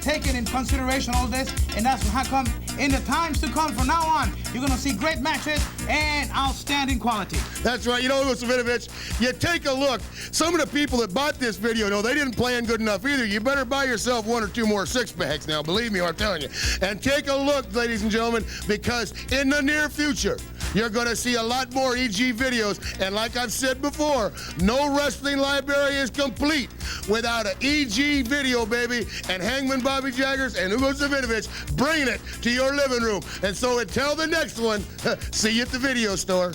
taken in consideration all this, and that's how come in the times to come from now on, you're going to see great matches and outstanding quality. That's right. You know, Sweetan, you take a look. Some of the people that bought this video know they didn't plan good enough either. You better buy yourself 1 or 2 more six-packs now. Believe me, I'm telling you. And take a look, ladies and gentlemen, because in the near future, you're going to see a lot more EG videos. And like I've said before, no wrestling library is complete without an EG video, baby. And Hangman Bobby Jaggers and Hugo Savinovich bringing it to your living room. And so until the next one, see you at the video store.